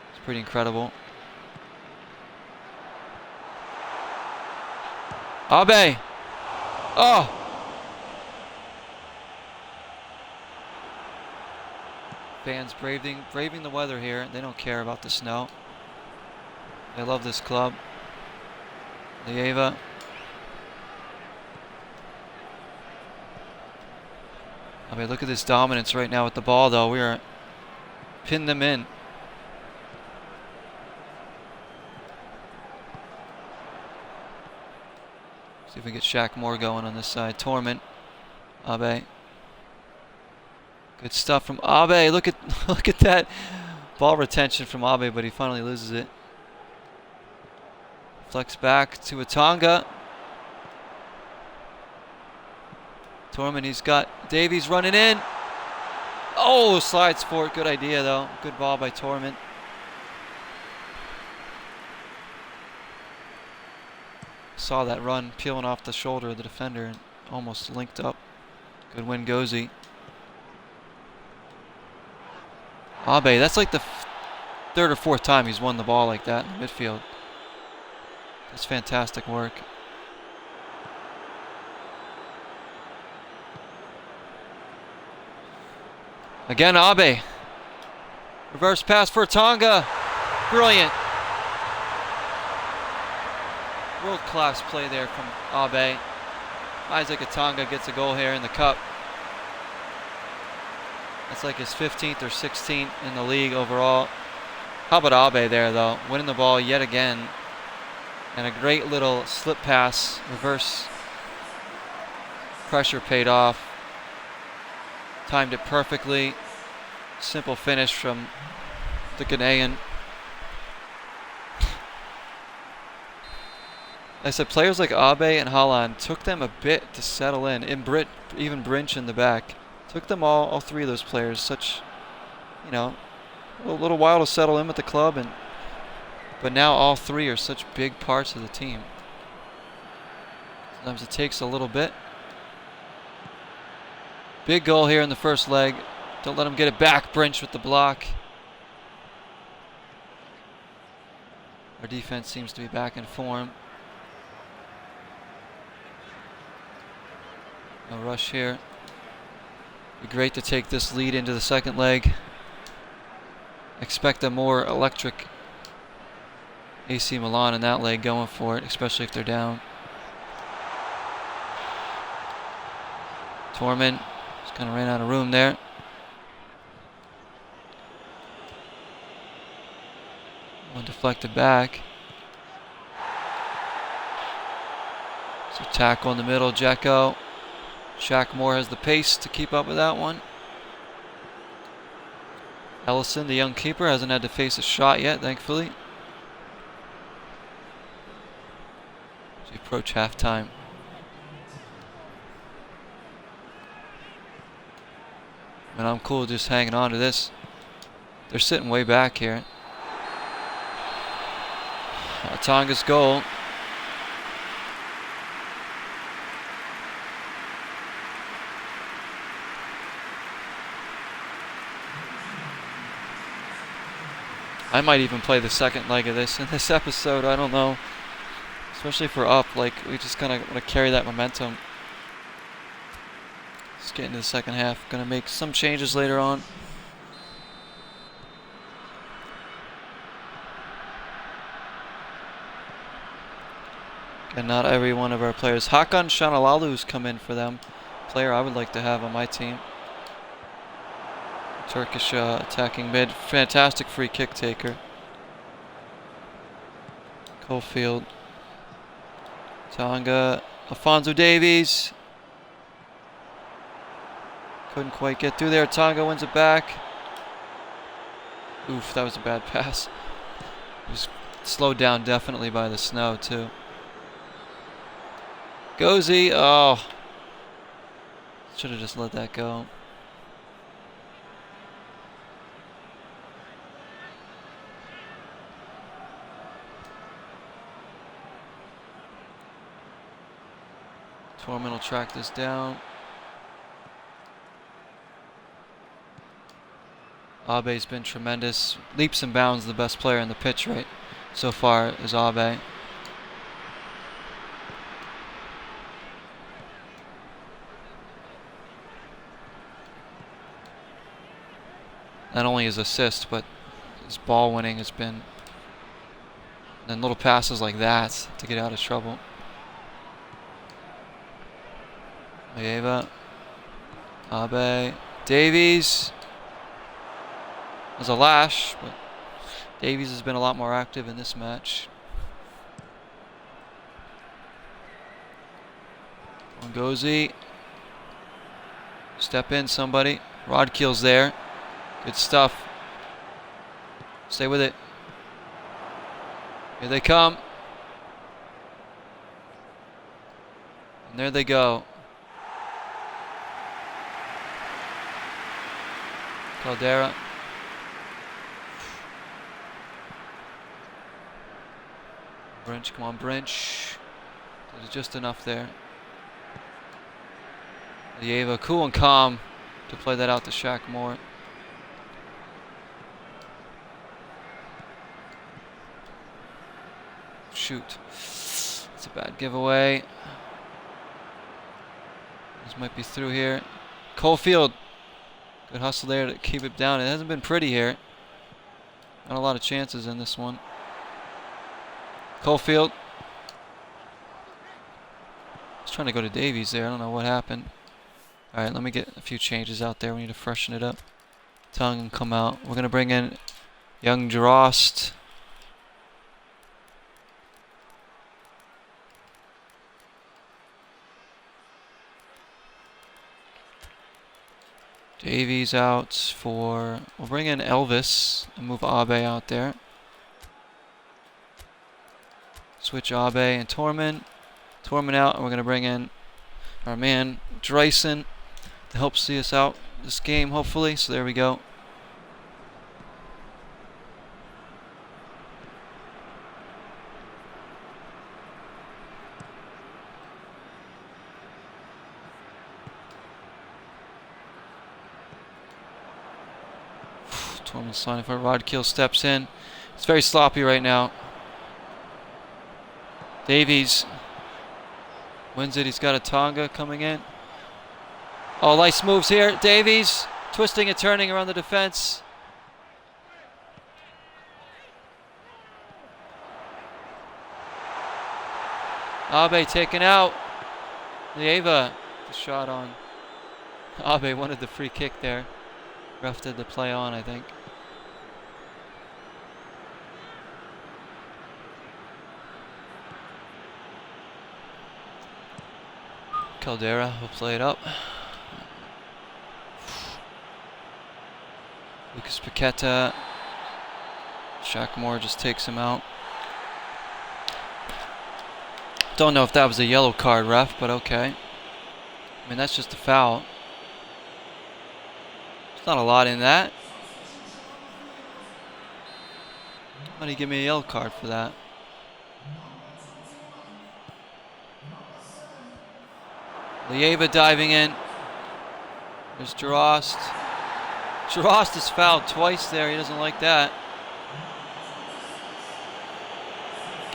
It's pretty incredible. Abe! Oh! Fans braving the weather here. They don't care about the snow. They love this club. Lieva. I mean, look at this dominance right now with the ball, though. We are pinning them in. See if we get Shaq Moore going on this side. Torment. Abe. Good stuff from Abe. Look at that ball retention from Abe, but he finally loses it. Flex back to Atanga. Torment, he's got Davies running in. Oh, slides for it. Good idea, though. Good ball by Torment. Saw that run peeling off the shoulder of the defender and almost linked up. Good win, Gozi. Abe, that's like the third or fourth time he's won the ball like that in the midfield. That's fantastic work. Again, Abe. Reverse pass for Tonga. Brilliant. World-class play there from Abe. Isaac Atanga gets a goal here in the cup. That's like his 15th or 16th in the league overall. How about Abe there, though? Winning the ball yet again. And a great little slip pass. Reverse pressure paid off. Timed it perfectly. Simple finish from the Ghanaian. I said players like Abe and Haaland took them a bit to settle in. Even Brinch in the back. Took them all three of those players such, a little while to settle in with the club, but now all three are such big parts of the team. Sometimes it takes a little bit. Big goal here in the first leg. Don't let him get it back. Brinch with the block. Our defense seems to be back in form. No rush here. Be great to take this lead into the second leg. Expect a more electric AC Milan in that leg going for it, especially if they're down. Torment just kind of ran out of room there. One deflected back. So tackle in the middle, Dzeko. Shaq Moore has the pace to keep up with that one. Ellison, the young keeper, hasn't had to face a shot yet, thankfully. As we approach halftime. And I'm cool just hanging on to this. They're sitting way back here. Tonga's goal. I might even play the second leg of this in this episode. I don't know. Especially if we're up. Like, we just kind of want to carry that momentum. Let's get into the second half. Going to make some changes later on. And not every one of our players. Hakan Şanalalu's come in for them. Player I would like to have on my team. Turkish attacking mid. Fantastic free kick taker. Cofield. Tonga. Alphonso Davies. Couldn't quite get through there. Tonga wins it back. Oof, that was a bad pass. It was slowed down definitely by the snow too. Gozi. Oh. Should have just let that go. Torment will track this down. Abe's been tremendous. Leaps and bounds the best player in the pitch right so far is Abe. Not only his assist, but his ball winning has been. And little passes like that to get out of trouble. Maeva, Abe, Davies. There's a lash, but Davies has been a lot more active in this match. Ngozi. Step in, somebody. Rodkeel's there. Good stuff. Stay with it. Here they come. And there they go. Caldera. Brinch, come on, Brinch. There's just enough there. Lieva, cool and calm to play that out to Shaq Moore. Shoot. It's a bad giveaway. This might be through here. Cofield. Good hustle there to keep it down. It hasn't been pretty here. Not a lot of chances in this one. Cofield. I was trying to go to Davies there. I don't know what happened. Alright, let me get a few changes out there. We need to freshen it up. Tongue can come out. We're going to bring in young Drost. Davies out for... We'll bring in Elvis and move Abe out there. Switch Abe and Torman. Torman out, and we're going to bring in our man Dreisen to help see us out this game, hopefully. So there we go. Torman's signing for it. Rodkill steps in. It's very sloppy right now. Davies wins it. He's got a Tonga coming in. Oh, nice moves here. Davies twisting and turning around the defense. Abe taken out. Lieva, the shot on. Abe wanted the free kick there. Ref did the play on, I think. Caldera will play it up. Lucas Paqueta. Shaq Moore just takes him out. Don't know if that was a yellow card, ref, but okay. I mean, that's just a foul. There's not a lot in that. Why do you give me a yellow card for that? Lieva diving in. There's Drost. Drost is fouled twice there. He doesn't like that.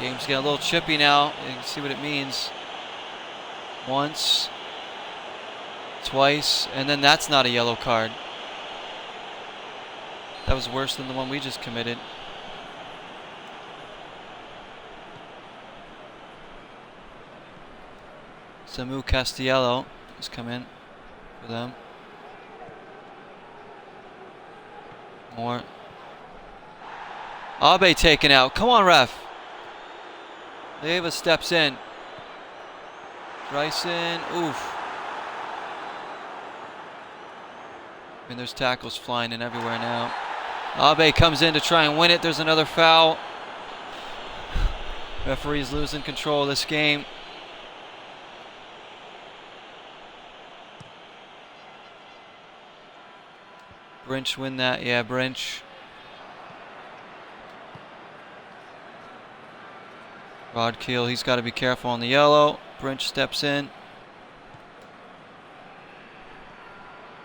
Game's getting a little chippy now. You can see what it means. Once. Twice. And then that's not a yellow card. That was worse than the one we just committed. Samu Castiello has come in for them. More. Abe taken out. Come on, ref. Lieva steps in. Bryson. Oof. I mean, there's tackles flying in everywhere now. Abe comes in to try and win it. There's another foul. Referee's losing control of this game. Brinch win that. Yeah, Brinch. Rodkill, he's got to be careful on the yellow. Brinch steps in.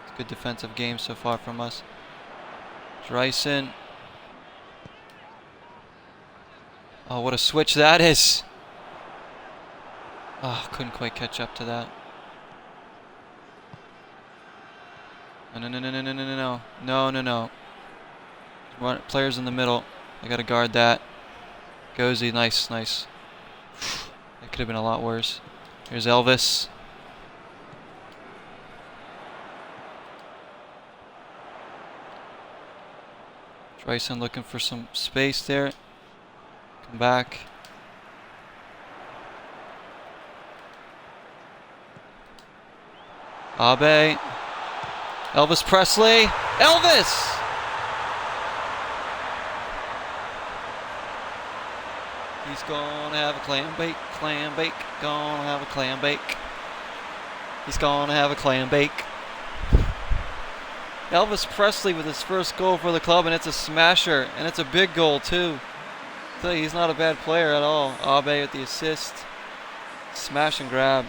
It's a good defensive game so far from us. Dreisen. Oh, what a switch that is. Oh, couldn't quite catch up to that. No. Players in the middle. I gotta guard that. Gozy, nice. That could have been a lot worse. Here's Elvis. Dreisen looking for some space there. Come back. Abe. Elvis Presley. Elvis! He's gonna have a clam bake, gonna have a clam bake. He's going to have a clam bake. Elvis Presley with his first goal for the club, and it's a smasher, and it's a big goal too. I tell you, he's not a bad player at all. Abe with the assist. Smash and grab.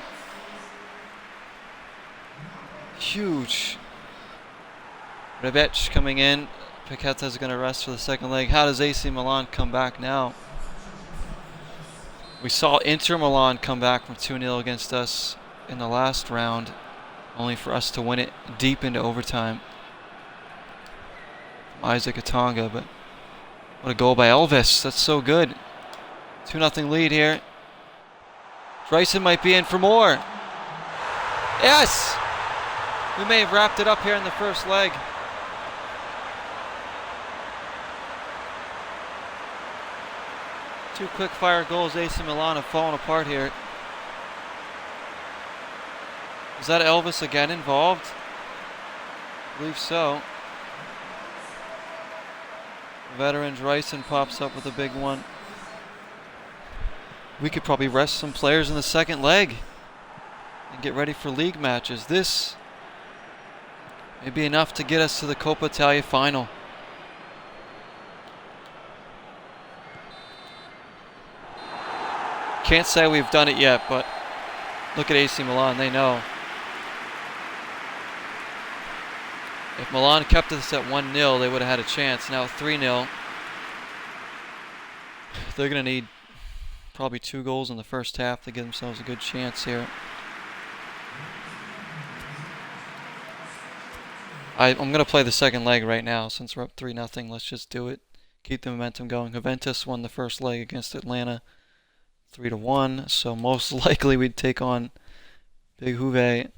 Huge. Rebec coming in. Paqueta's going to rest for the second leg. How does AC Milan come back now? We saw Inter Milan come back from 2-0 against us in the last round, only for us to win it deep into overtime. Isaac Atanga, but what a goal by Elvis. That's so good. 2-0 lead here. Bryson might be in for more. Yes! We may have wrapped it up here in the first leg. Two quick fire goals. AC Milan have fallen apart here. Is that Elvis again involved? I believe so. Veterans Ryson pops up with a big one. We could probably rest some players in the second leg and get ready for league matches. This may be enough to get us to the Coppa Italia final. Can't say we've done it yet, but look at AC Milan, they know. If Milan kept us at 1-0, they would have had a chance. Now 3-0. They're going to need probably 2 goals in the first half to give themselves a good chance here. I'm going to play the second leg right now since we're up 3-0. Let's just do it. Keep the momentum going. Juventus won the first leg against Atlanta 3-1. So most likely we'd take on Big Juve.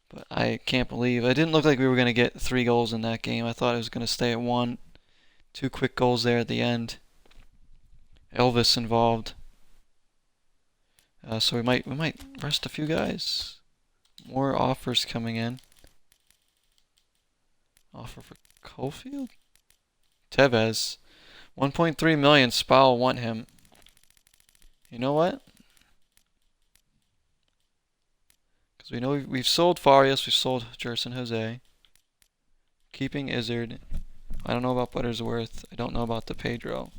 But I can't believe it didn't look like we were going to get 3 goals in that game. I thought it was going to stay at 1. 2 quick goals there at the end. Elvis involved. So we might rest a few guys. More offers coming in. Offer for Caulfield? Tevez. 1.3 million. Spal want him. You know what? Because we know we've sold Farias, we've sold Jerson Jose. Keeping Izzard. I don't know about Buttersworth. I don't know about the Pedro.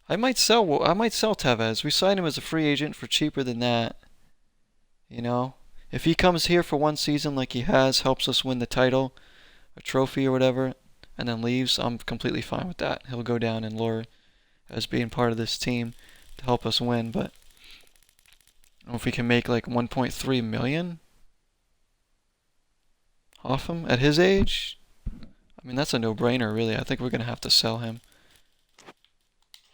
I might sell Tevez. We signed him as a free agent for cheaper than that. You know? If he comes here for one season like he has, helps us win the title, a trophy or whatever, and then leaves, I'm completely fine with that. He'll go down in lore as being part of this team to help us win, but I don't know if we can make like 1.3 million off him at his age. I mean, that's a no-brainer, really. I think we're going to have to sell him.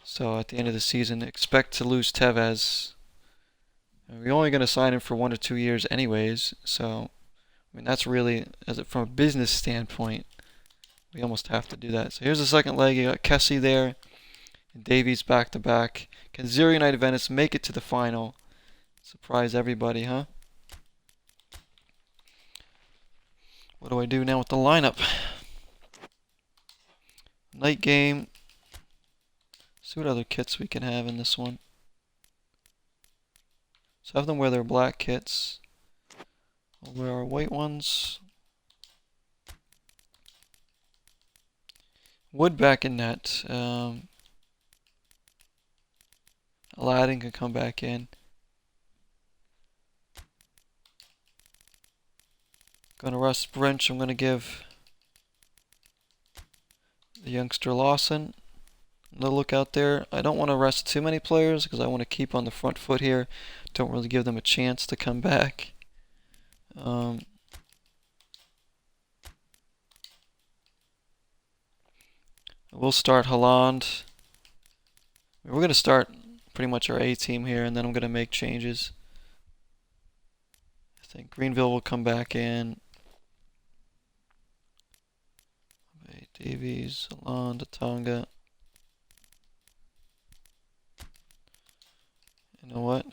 So at the end of the season, expect to lose Tevez. We're only going to sign him for 1 or 2 years anyways, so I mean, that's really, from a business standpoint, we almost have to do that. So here's the second leg. You got Kessie there, and Davies back-to-back. Can Zero United Venice make it to the final? Surprise everybody, huh? What do I do now with the lineup? Night game. See what other kits we can have in this one. So have them wear their black kits. We'll wear our white ones. Wood back in net. Aladdin can come back in. Gonna rest Brinch. I'm gonna give the youngster Lawson a look out there. I don't want to rest too many players because I want to keep on the front foot here. Don't really give them a chance to come back. We'll start Haaland. We're going to start pretty much our A team here, and then I'm going to make changes. I think Greenville will come back in. Davies, Haaland, Tonga. You know what?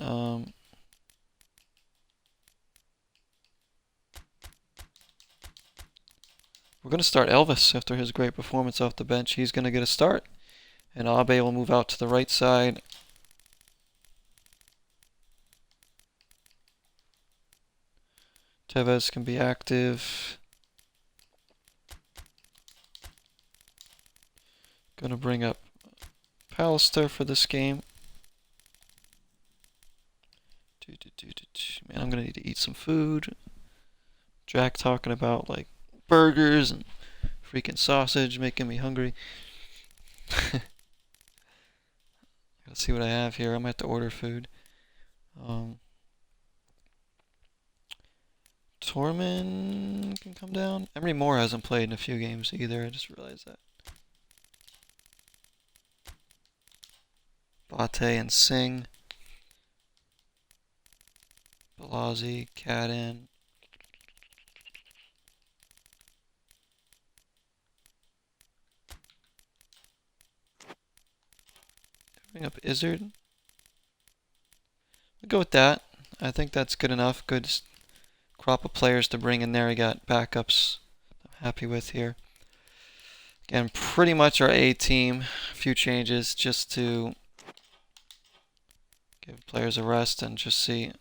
We're going to start Elvis after his great performance off the bench. He's going to get a start. And Abe will move out to the right side. Tevez can be active. Gonna bring up Pallister for this game. Man, I'm gonna need to eat some food. Jack talking about like burgers and freaking sausage, making me hungry. Let's see what I have here. I'm gonna have to order food. Torman can come down. Emery Moore hasn't played in a few games either. I just realized that. Bate and Singh. Balazzi, Cadden. Bring up Izzard. We'll go with that. I think that's good enough. Good crop of players to bring in there. We got backups I'm happy with here. Again, pretty much our A team. A few changes just to give players a rest and just see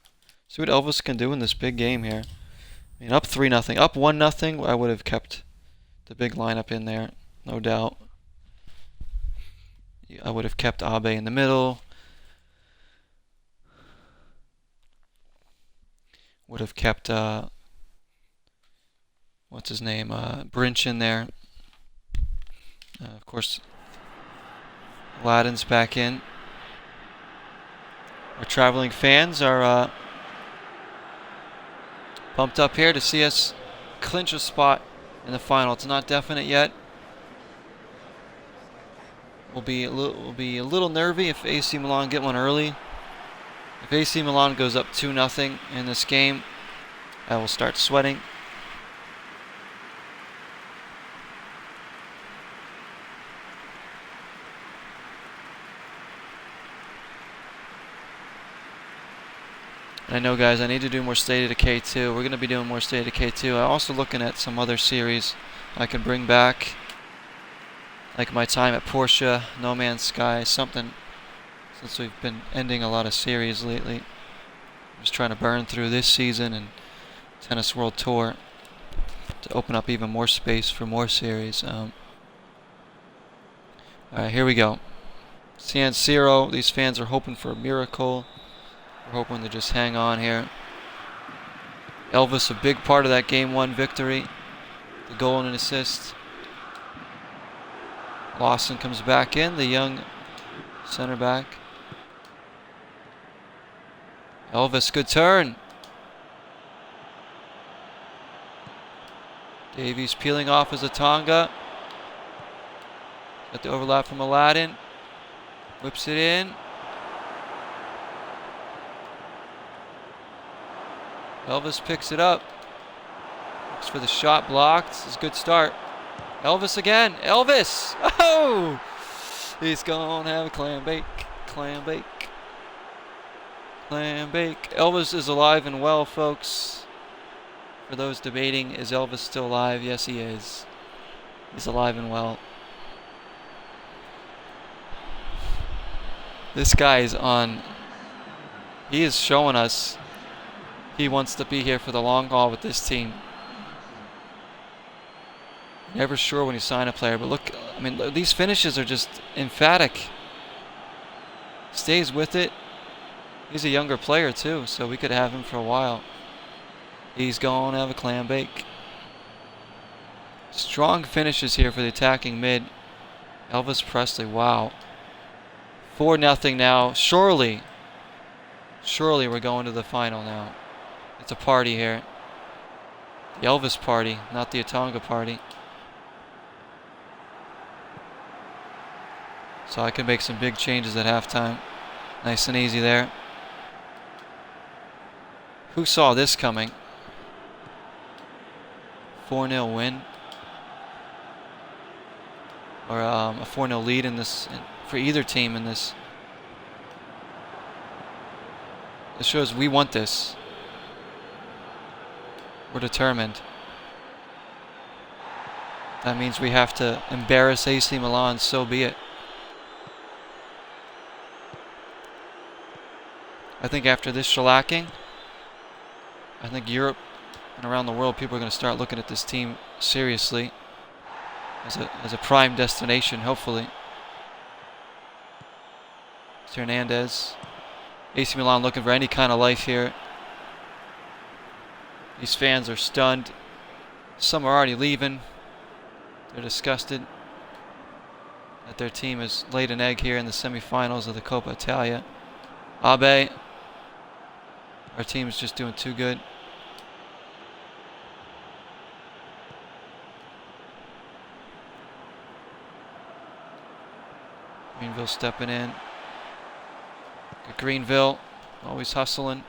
what Elvis can do in this big game here. I mean, up 3-0, up 1-0. I would have kept the big lineup in there, no doubt. I would have kept Abe in the middle. Would have kept what's his name, Brinch in there. Of course, Aladdin's back in. Our traveling fans are pumped up here to see us clinch a spot in the final. It's not definite yet. We'll be a little nervy if AC Milan get one early. If AC Milan goes up 2-0 in this game, I will start sweating. And I know, guys, I need to do more State of Decay 2. We're going to be doing more State of Decay 2. I'm also looking at some other series I can bring back, like my time at Porsche, No Man's Sky, something, since we've been ending a lot of series lately. I'm just trying to burn through this season and Tennis World Tour to open up even more space for more series. Alright, here we go. San Siro, these fans are hoping for a miracle. We're hoping to just hang on here. Elvis, a big part of that Game 1 victory. The goal and an assist. Lawson comes back in, the young center back. Elvis, good turn. Davies peeling off as a Tonga. Got the overlap from Aladdin. Whips it in. Elvis picks it up. Looks for the shot blocked. This is a good start. Elvis again. Elvis! Oh! He's gonna have a clam bake. Clam bake. Clam bake. Elvis is alive and well, folks. For those debating, is Elvis still alive? Yes, he is. He's alive and well. This guy is on. He is showing us he wants to be here for the long haul with this team. Never sure when you sign a player, but look, I mean, these finishes are just emphatic. Stays with it. He's a younger player too, so we could have him for a while. He's going to have a clam bake. Strong finishes here for the attacking mid. Elvis Presley, wow. 4-0 now. Surely we're going to the final now. It's a party here. The Elvis party, not the Atonga party. So I can make some big changes at halftime. Nice and easy there. Who saw this coming? 4-0 win. Or a 4-0 lead in this, for either team in this. This shows we want this. We're determined. That means we have to embarrass AC Milan, so be it. I think after this shellacking, I think Europe And around the world, people are going to start looking at this team seriously as a prime destination, hopefully. It's Hernandez. AC Milan looking for any kind of life here. These fans are stunned. Some are already leaving. They're disgusted that their team has laid an egg here in the semifinals of the Coppa Italia. Abe, our team is just doing too good. Greenville stepping in. Good Greenville, always hustling.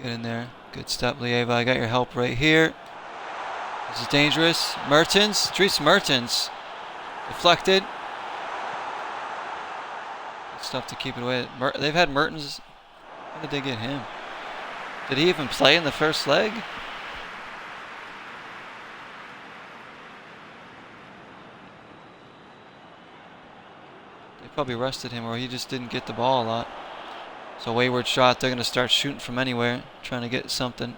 Get in there. Good step, Lieva. I got your help right here. This is dangerous. Mertens. Dries Mertens. Deflected. Good stuff to keep it away. They've had Mertens. How did they get him? Did he even play in the first leg? They probably rested him, or he just didn't get the ball a lot. So wayward shot. They're going to start shooting from anywhere, trying to get something.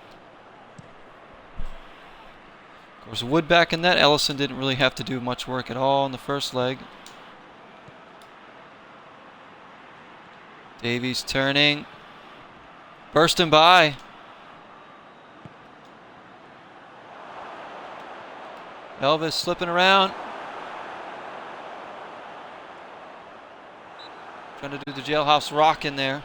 Of course, Wood back in net. Ellison didn't really have to do much work at all in the first leg. Davies turning. Bursting by. Elvis slipping around. Trying to do the jailhouse rock in there.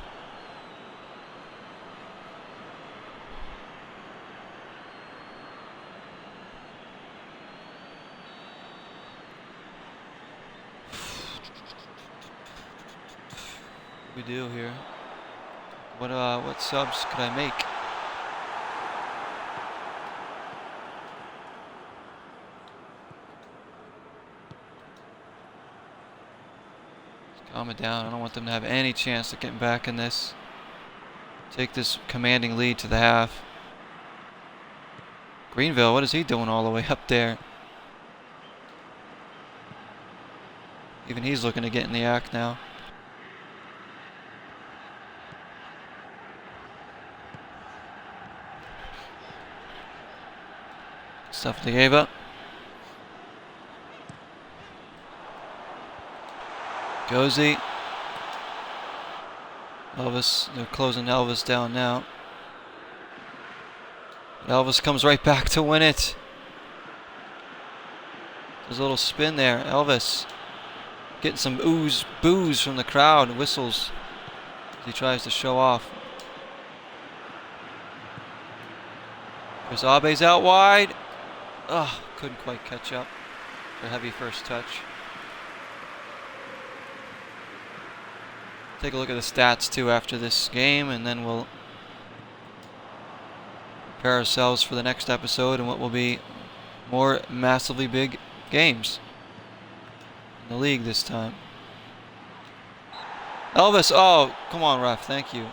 What do we do here? What subs could I make? Calm it down. I don't want them to have any chance of getting back in this. Take this commanding lead to the half. Greenville, what is he doing all the way up there? Even he's looking to get in the act now. Stuff Lieva. Gozy. Elvis, they're closing Elvis down now. Elvis comes right back to win it. There's a little spin there. Elvis getting some boos from the crowd, whistles as he tries to show off. There's Abe's out wide. Ugh, couldn't quite catch up. A heavy first touch. Take a look at the stats too after this game, and then we'll prepare ourselves for the next episode and what will be more massively big games in the league this time. Elvis, oh, come on, ref, thank you.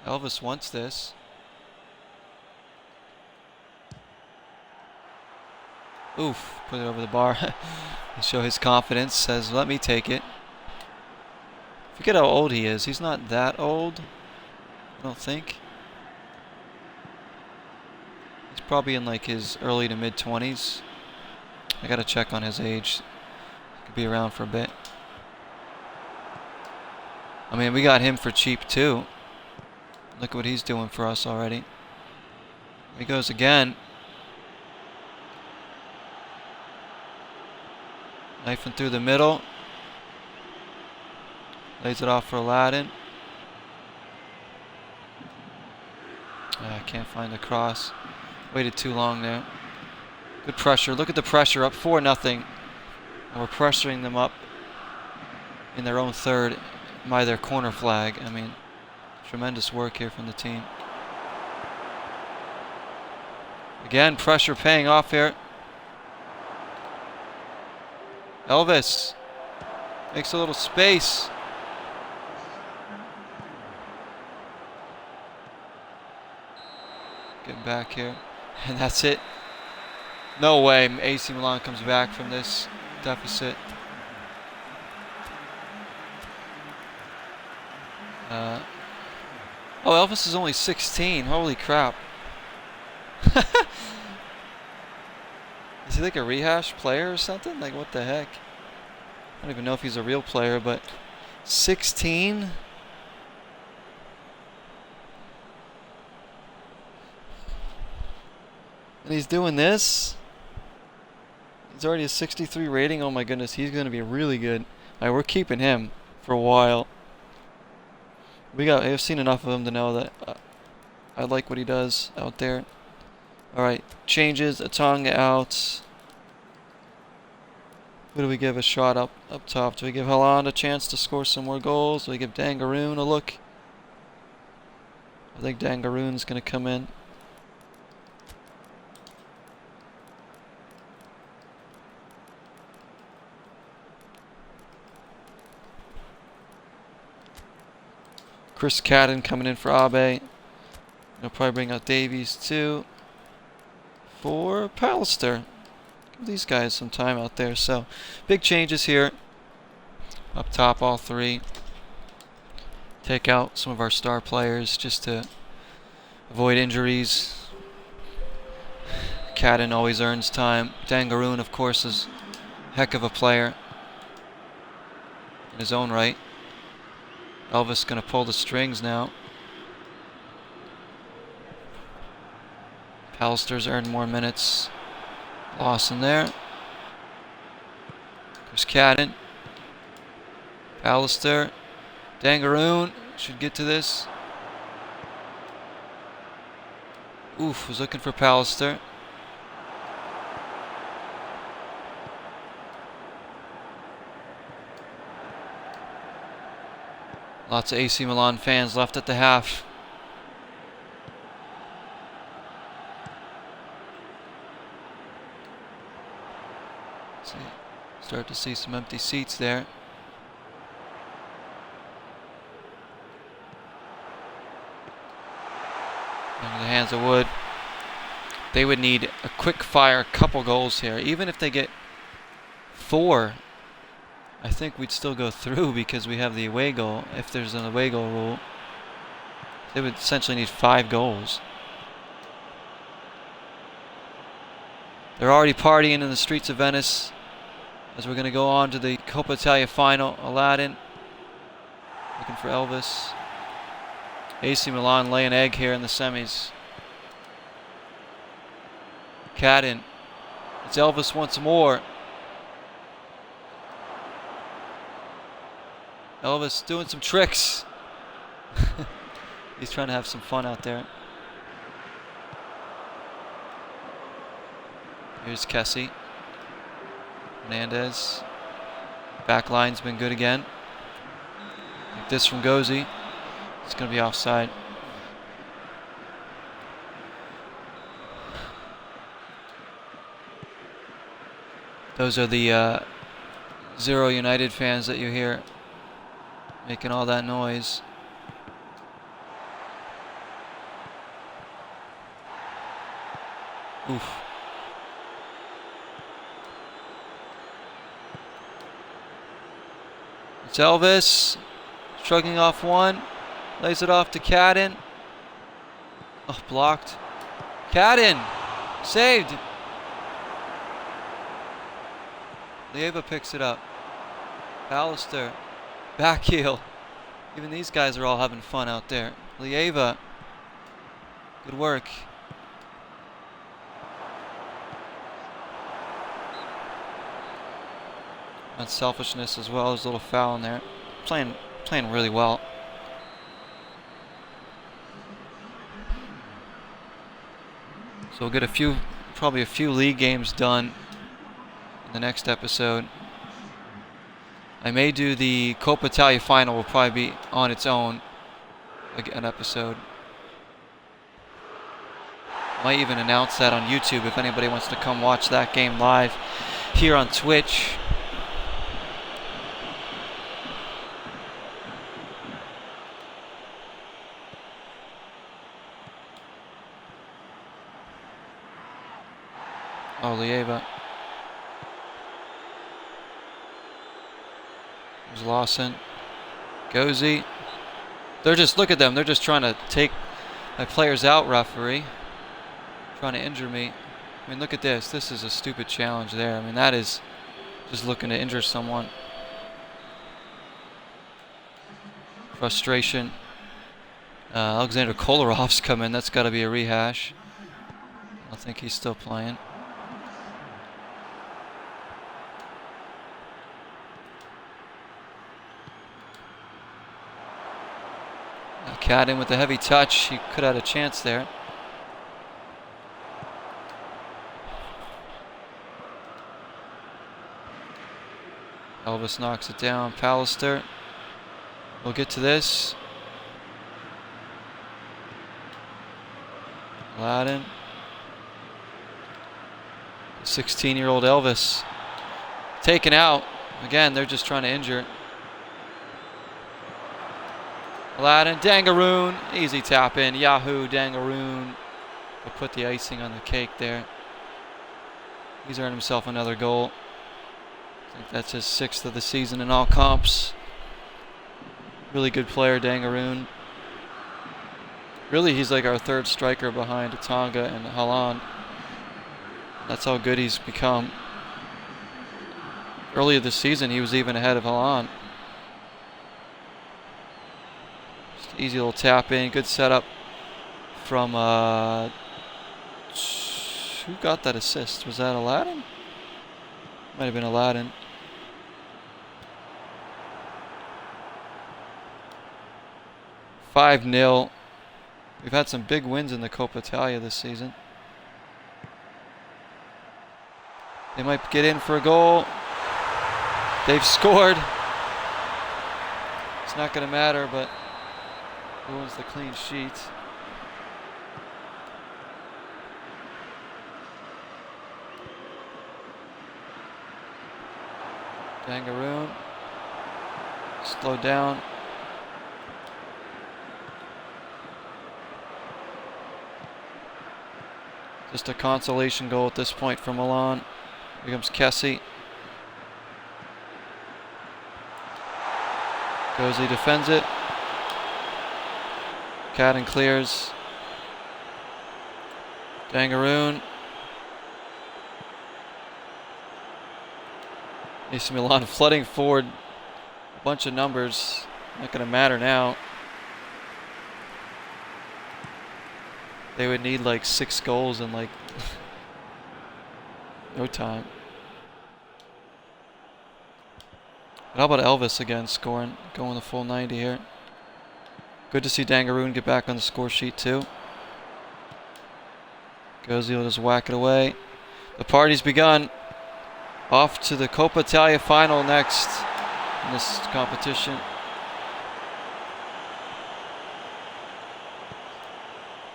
Elvis wants this. Oof, put it over the bar. To show his confidence, says, let me take it. Forget how old he is. He's not that old, I don't think. He's probably in like his early to mid 20s. I gotta check on his age. Could be around for a bit. I mean, we got him for cheap too. Look at what he's doing for us already. Here he goes again. Knifing through the middle. Lays it off for Aladdin. I can't find the cross. Waited too long there. Good pressure. Look at the pressure. Up 4-0. And we're pressuring them up in their own third by their corner flag. I mean, tremendous work here from the team. Again, pressure paying off here. Elvis makes a little space. Getting back here. And that's it. No way AC Milan comes back from this deficit. Oh, Elvis is only 16. Holy crap. Is he like a rehash player or something? Like, what the heck? I don't even know if he's a real player, but 16? And he's doing this? He's already a 63 rating. Oh my goodness, he's going to be really good. Alright, we're keeping him for a while. I've seen enough of him to know that I like what he does out there. Alright, changes, Atanga out. Who do we give a shot up top? Do we give Haaland a chance to score some more goals? Do we give Dangaroon a look? I think Dangaroon's going to come in. Chris Cadden coming in for Abe. He'll probably bring out Davies too. For Pallister. Give these guys some time out there. So, big changes here. Up top, all three. Take out some of our star players just to avoid injuries. Cadden always earns time. Dangaroon, of course, is a heck of a player in his own right. Elvis going to pull the strings now. Pallister's earned more minutes. Lawson there. There's Cadden. Pallister. Dangaroon should get to this. Oof, was looking for Pallister. Lots of AC Milan fans left at the half. Start to see some empty seats there. Into the hands of Wood. They would need a quick fire couple goals here. Even if they get 4, I think we'd still go through because we have the away goal. If there's an away goal rule, they would essentially need 5 goals. They're already partying in the streets of Venice as we're going to go on to the Coppa Italia final. Aladdin looking for Elvis. AC Milan lay an egg here in the semis. Cadden. It's Elvis once more. Elvis doing some tricks. He's trying to have some fun out there. Here's Kessie. Hernandez. Back line's been good again. Like this from Gozi. It's going to be offside. Those are the Zero United fans that you hear making all that noise. Oof. It's Elvis. Shrugging off one. Lays it off to Cadden. Oh, blocked. Cadden! Saved! Lieva picks it up. Pallister. Back heel. Even these guys are all having fun out there. Lieva. Good work. Unselfishness as well. There's a little foul in there. Playing really well. So we'll get probably a few league games done in the next episode. I may do the Coppa Italia final. Will probably be on its own, an episode. Might even announce that on YouTube if anybody wants to come watch that game live here on Twitch. Oh, Lieva. There's Lawson. Gozy. They're just, look at them. They're just trying to take my players out, referee. Trying to injure me. I mean, look at this. This is a stupid challenge there. I mean, that is just looking to injure someone. Frustration. Alexander Kolarov's come in. That's got to be a rehash. I think he's still playing. Cat in with the heavy touch. He could have had a chance there. Elvis knocks it down. Pallister. We'll get to this. Aladdin. 16-year-old Elvis. Taken out. Again, they're just trying to injure. Aladdin, Dangaroon, easy tap in. Yahoo, Dangaroon will put the icing on the cake there. He's earned himself another goal. I think that's his 6th of the season in all comps. Really good player, Dangaroon. Really, he's like our 3rd striker behind Tonga and Haaland. That's how good he's become. Earlier this season, he was even ahead of Haaland. Easy little tap in, good setup from who got that assist? Was that Aladdin? Might have been Aladdin. (5-0). We've had some big wins in the Coppa Italia this season. They might get in for a goal. They've scored. It's not going to matter, but ruins the clean sheet. Dangaroon. Slowed down. Just a consolation goal at this point from Milan. Here comes Kessie. Gozy defends it. Cadden clears. Dangaroon. AC Milan flooding forward. A bunch of numbers. Not going to matter now. They would need like 6 goals in like no time. But how about Elvis again scoring, going the full 90 here. Good to see Dangaroon get back on the score sheet too. Gozy will just whack it away. The party's begun. Off to the Coppa Italia final next in this competition.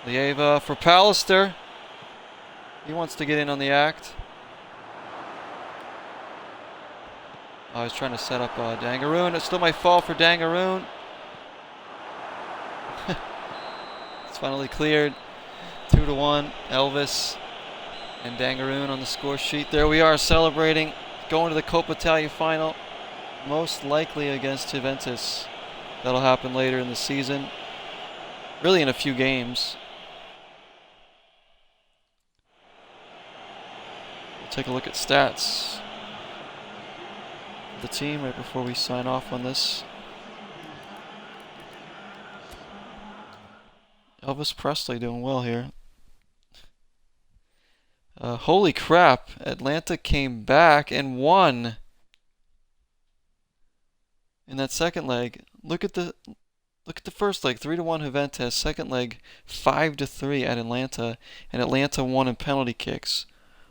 Lieva for Pallister. He wants to get in on the act. I was trying to set up Dangaroon. It's still my fault for Dangaroon. It's finally cleared. 2-1. Elvis and Dangaroon on the score sheet. There we are celebrating. Going to the Coppa Italia final. Most likely against Juventus. That'll happen later in the season. Really in a few games. We'll take a look at stats. The team right before we sign off on this. Elvis Presley doing well here. Holy crap, Atlanta came back and won in that second leg. Look at the first leg, 3-1 Juventus. Second leg, 5-3 at Atlanta, and Atlanta won in penalty kicks.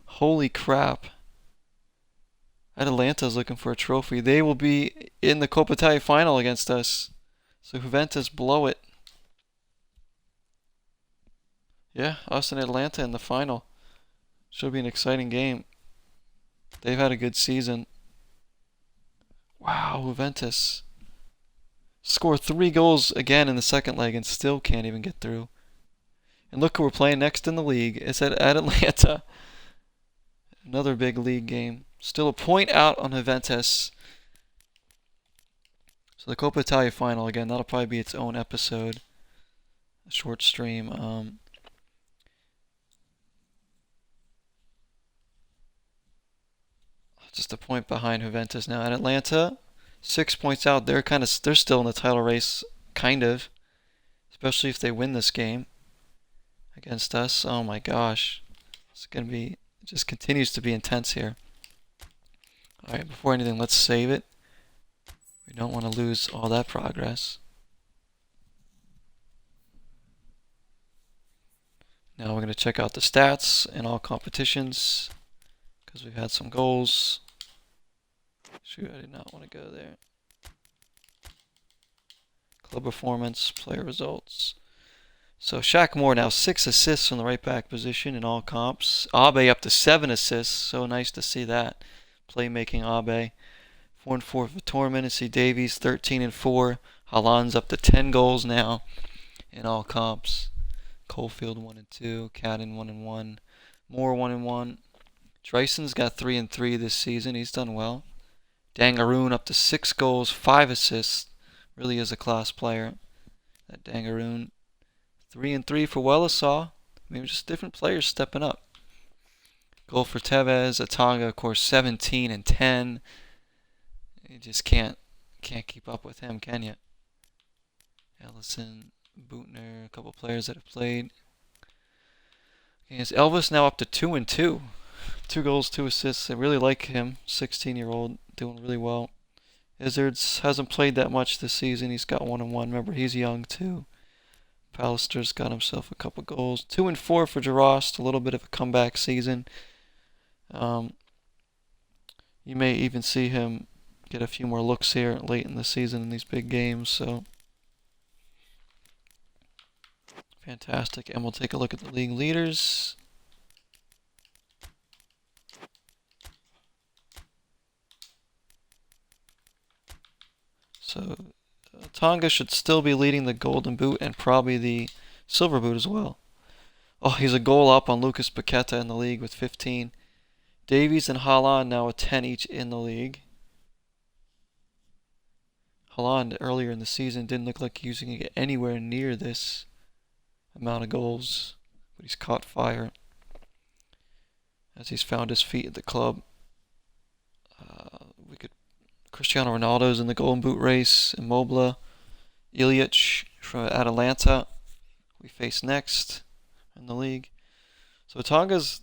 Holy crap. Atalanta's looking for a trophy. They will be in the Coppa Italia final against us. So Juventus blow it. Yeah, us and Atlanta in the final. Should be an exciting game. They've had a good season. Wow, Juventus. Score 3 goals again in the second leg and still can't even get through. And look who we're playing next in the league. It's at Atlanta. Another big league game. Still a point out on Juventus. So the Coppa Italia final, again, that'll probably be its own episode. A short stream. Just a point behind Juventus now. And Atlanta, 6 points out. They're still in the title race, kind of. Especially if they win this game against us. Oh my gosh. It's gonna be, it just continues to be intense here. Alright, before anything, let's save it. We don't want to lose all that progress. Now we're going to check out the stats in all competitions because we've had some goals. Shoot, I did not want to go there. Club performance, player results. So Shaq Moore now 6 assists from the right back position in all comps. Abe up to 7 assists, so nice to see that. Playmaking Abe. 4 and 4 for Torment. See Davies 13 and 4. Haaland's up to 10 goals now in all comps. Coalfield 1 and 2. Cadden 1 and 1. Moore 1 and 1. Dryson's got 3 and 3 this season. He's done well. Dangaroon up to 6 goals, 5 assists. Really is a class player. That Dangaroon. 3 and 3 for Wellesaw. Maybe just different players stepping up. Goal for Tevez. Atanga, of course, 17 and 10. You just can't keep up with him, can you? Ellison, Bootner, a couple players that have played. Okay, is Elvis now up to 2 and 2? 2 goals, 2 assists. I really like him. 16-year-old, doing really well. Izzards hasn't played that much this season. He's got 1 and 1. Remember, he's young too. Pallister's got himself a couple goals. 2 and 4 for Jarost. A little bit of a comeback season. You may even see him get a few more looks here late in the season in these big games. So fantastic. And we'll take a look at the league leaders. So Tonga should still be leading the Golden Boot and probably the Silver Boot as well. Oh, he's a goal up on Lucas Paqueta in the league with 15. Davies and Haaland now with 10 each in the league. Haaland earlier in the season didn't look like he was going to get anywhere near this amount of goals, but he's caught fire as he's found his feet at the club. Cristiano Ronaldo's in the Golden Boot race. Immobile, Ilic from Atalanta we face next in the league. So Tonga's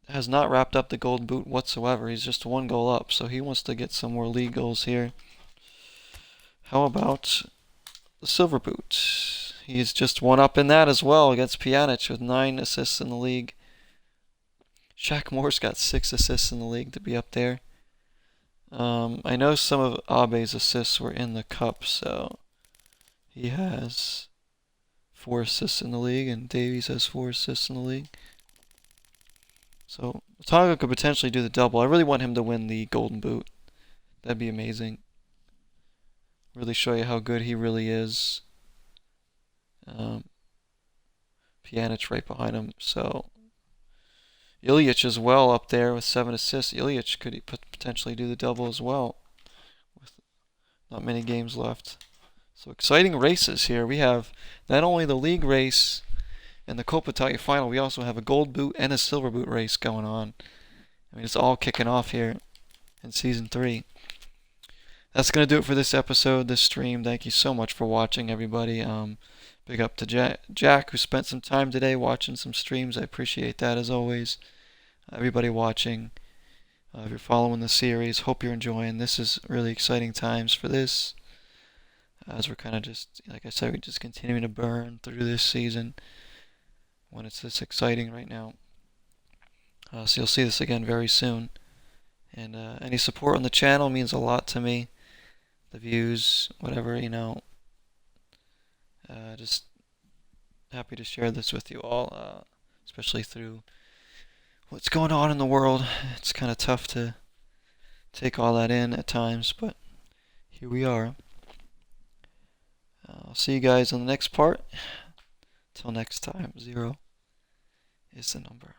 has not wrapped up the Golden Boot whatsoever. He's just 1 goal up, so he wants to get some more league goals here. How about the Silver Boot? He's just 1 up in that as well against Pjanic with 9 assists in the league. Shaq Moore's got 6 assists in the league to be up there. I know some of Abe's assists were in the cup, so he has 4 assists in the league, and Davies has 4 assists in the league. So Tonga could potentially do the double. I really want him to win the Golden Boot. That'd be amazing. Really show you how good he really is. Pjanic right behind him. So Ilic as well up there with 7 assists. Ilic could potentially do the double as well with not many games left. So exciting races here. We have not only the league race and the Coppa Italia final, we also have a Gold Boot and a Silver Boot race going on. I mean, it's all kicking off here in Season 3. That's going to do it for this episode, this stream. Thank you so much for watching, everybody. Big up to Jack, who spent some time today watching some streams. I appreciate that, as always. Everybody watching, if you're following the series, hope you're enjoying. This is really exciting times for this, as we're kind of just, like I said, we're just continuing to burn through this season when it's this exciting right now. So you'll see this again very soon. And any support on the channel means a lot to me. The views, whatever, you know. Just happy to share this with you all, especially through what's going on in the world. It's kind of tough to take all that in at times, but here we are. I'll see you guys on the next part. Till next time, 0 is the number.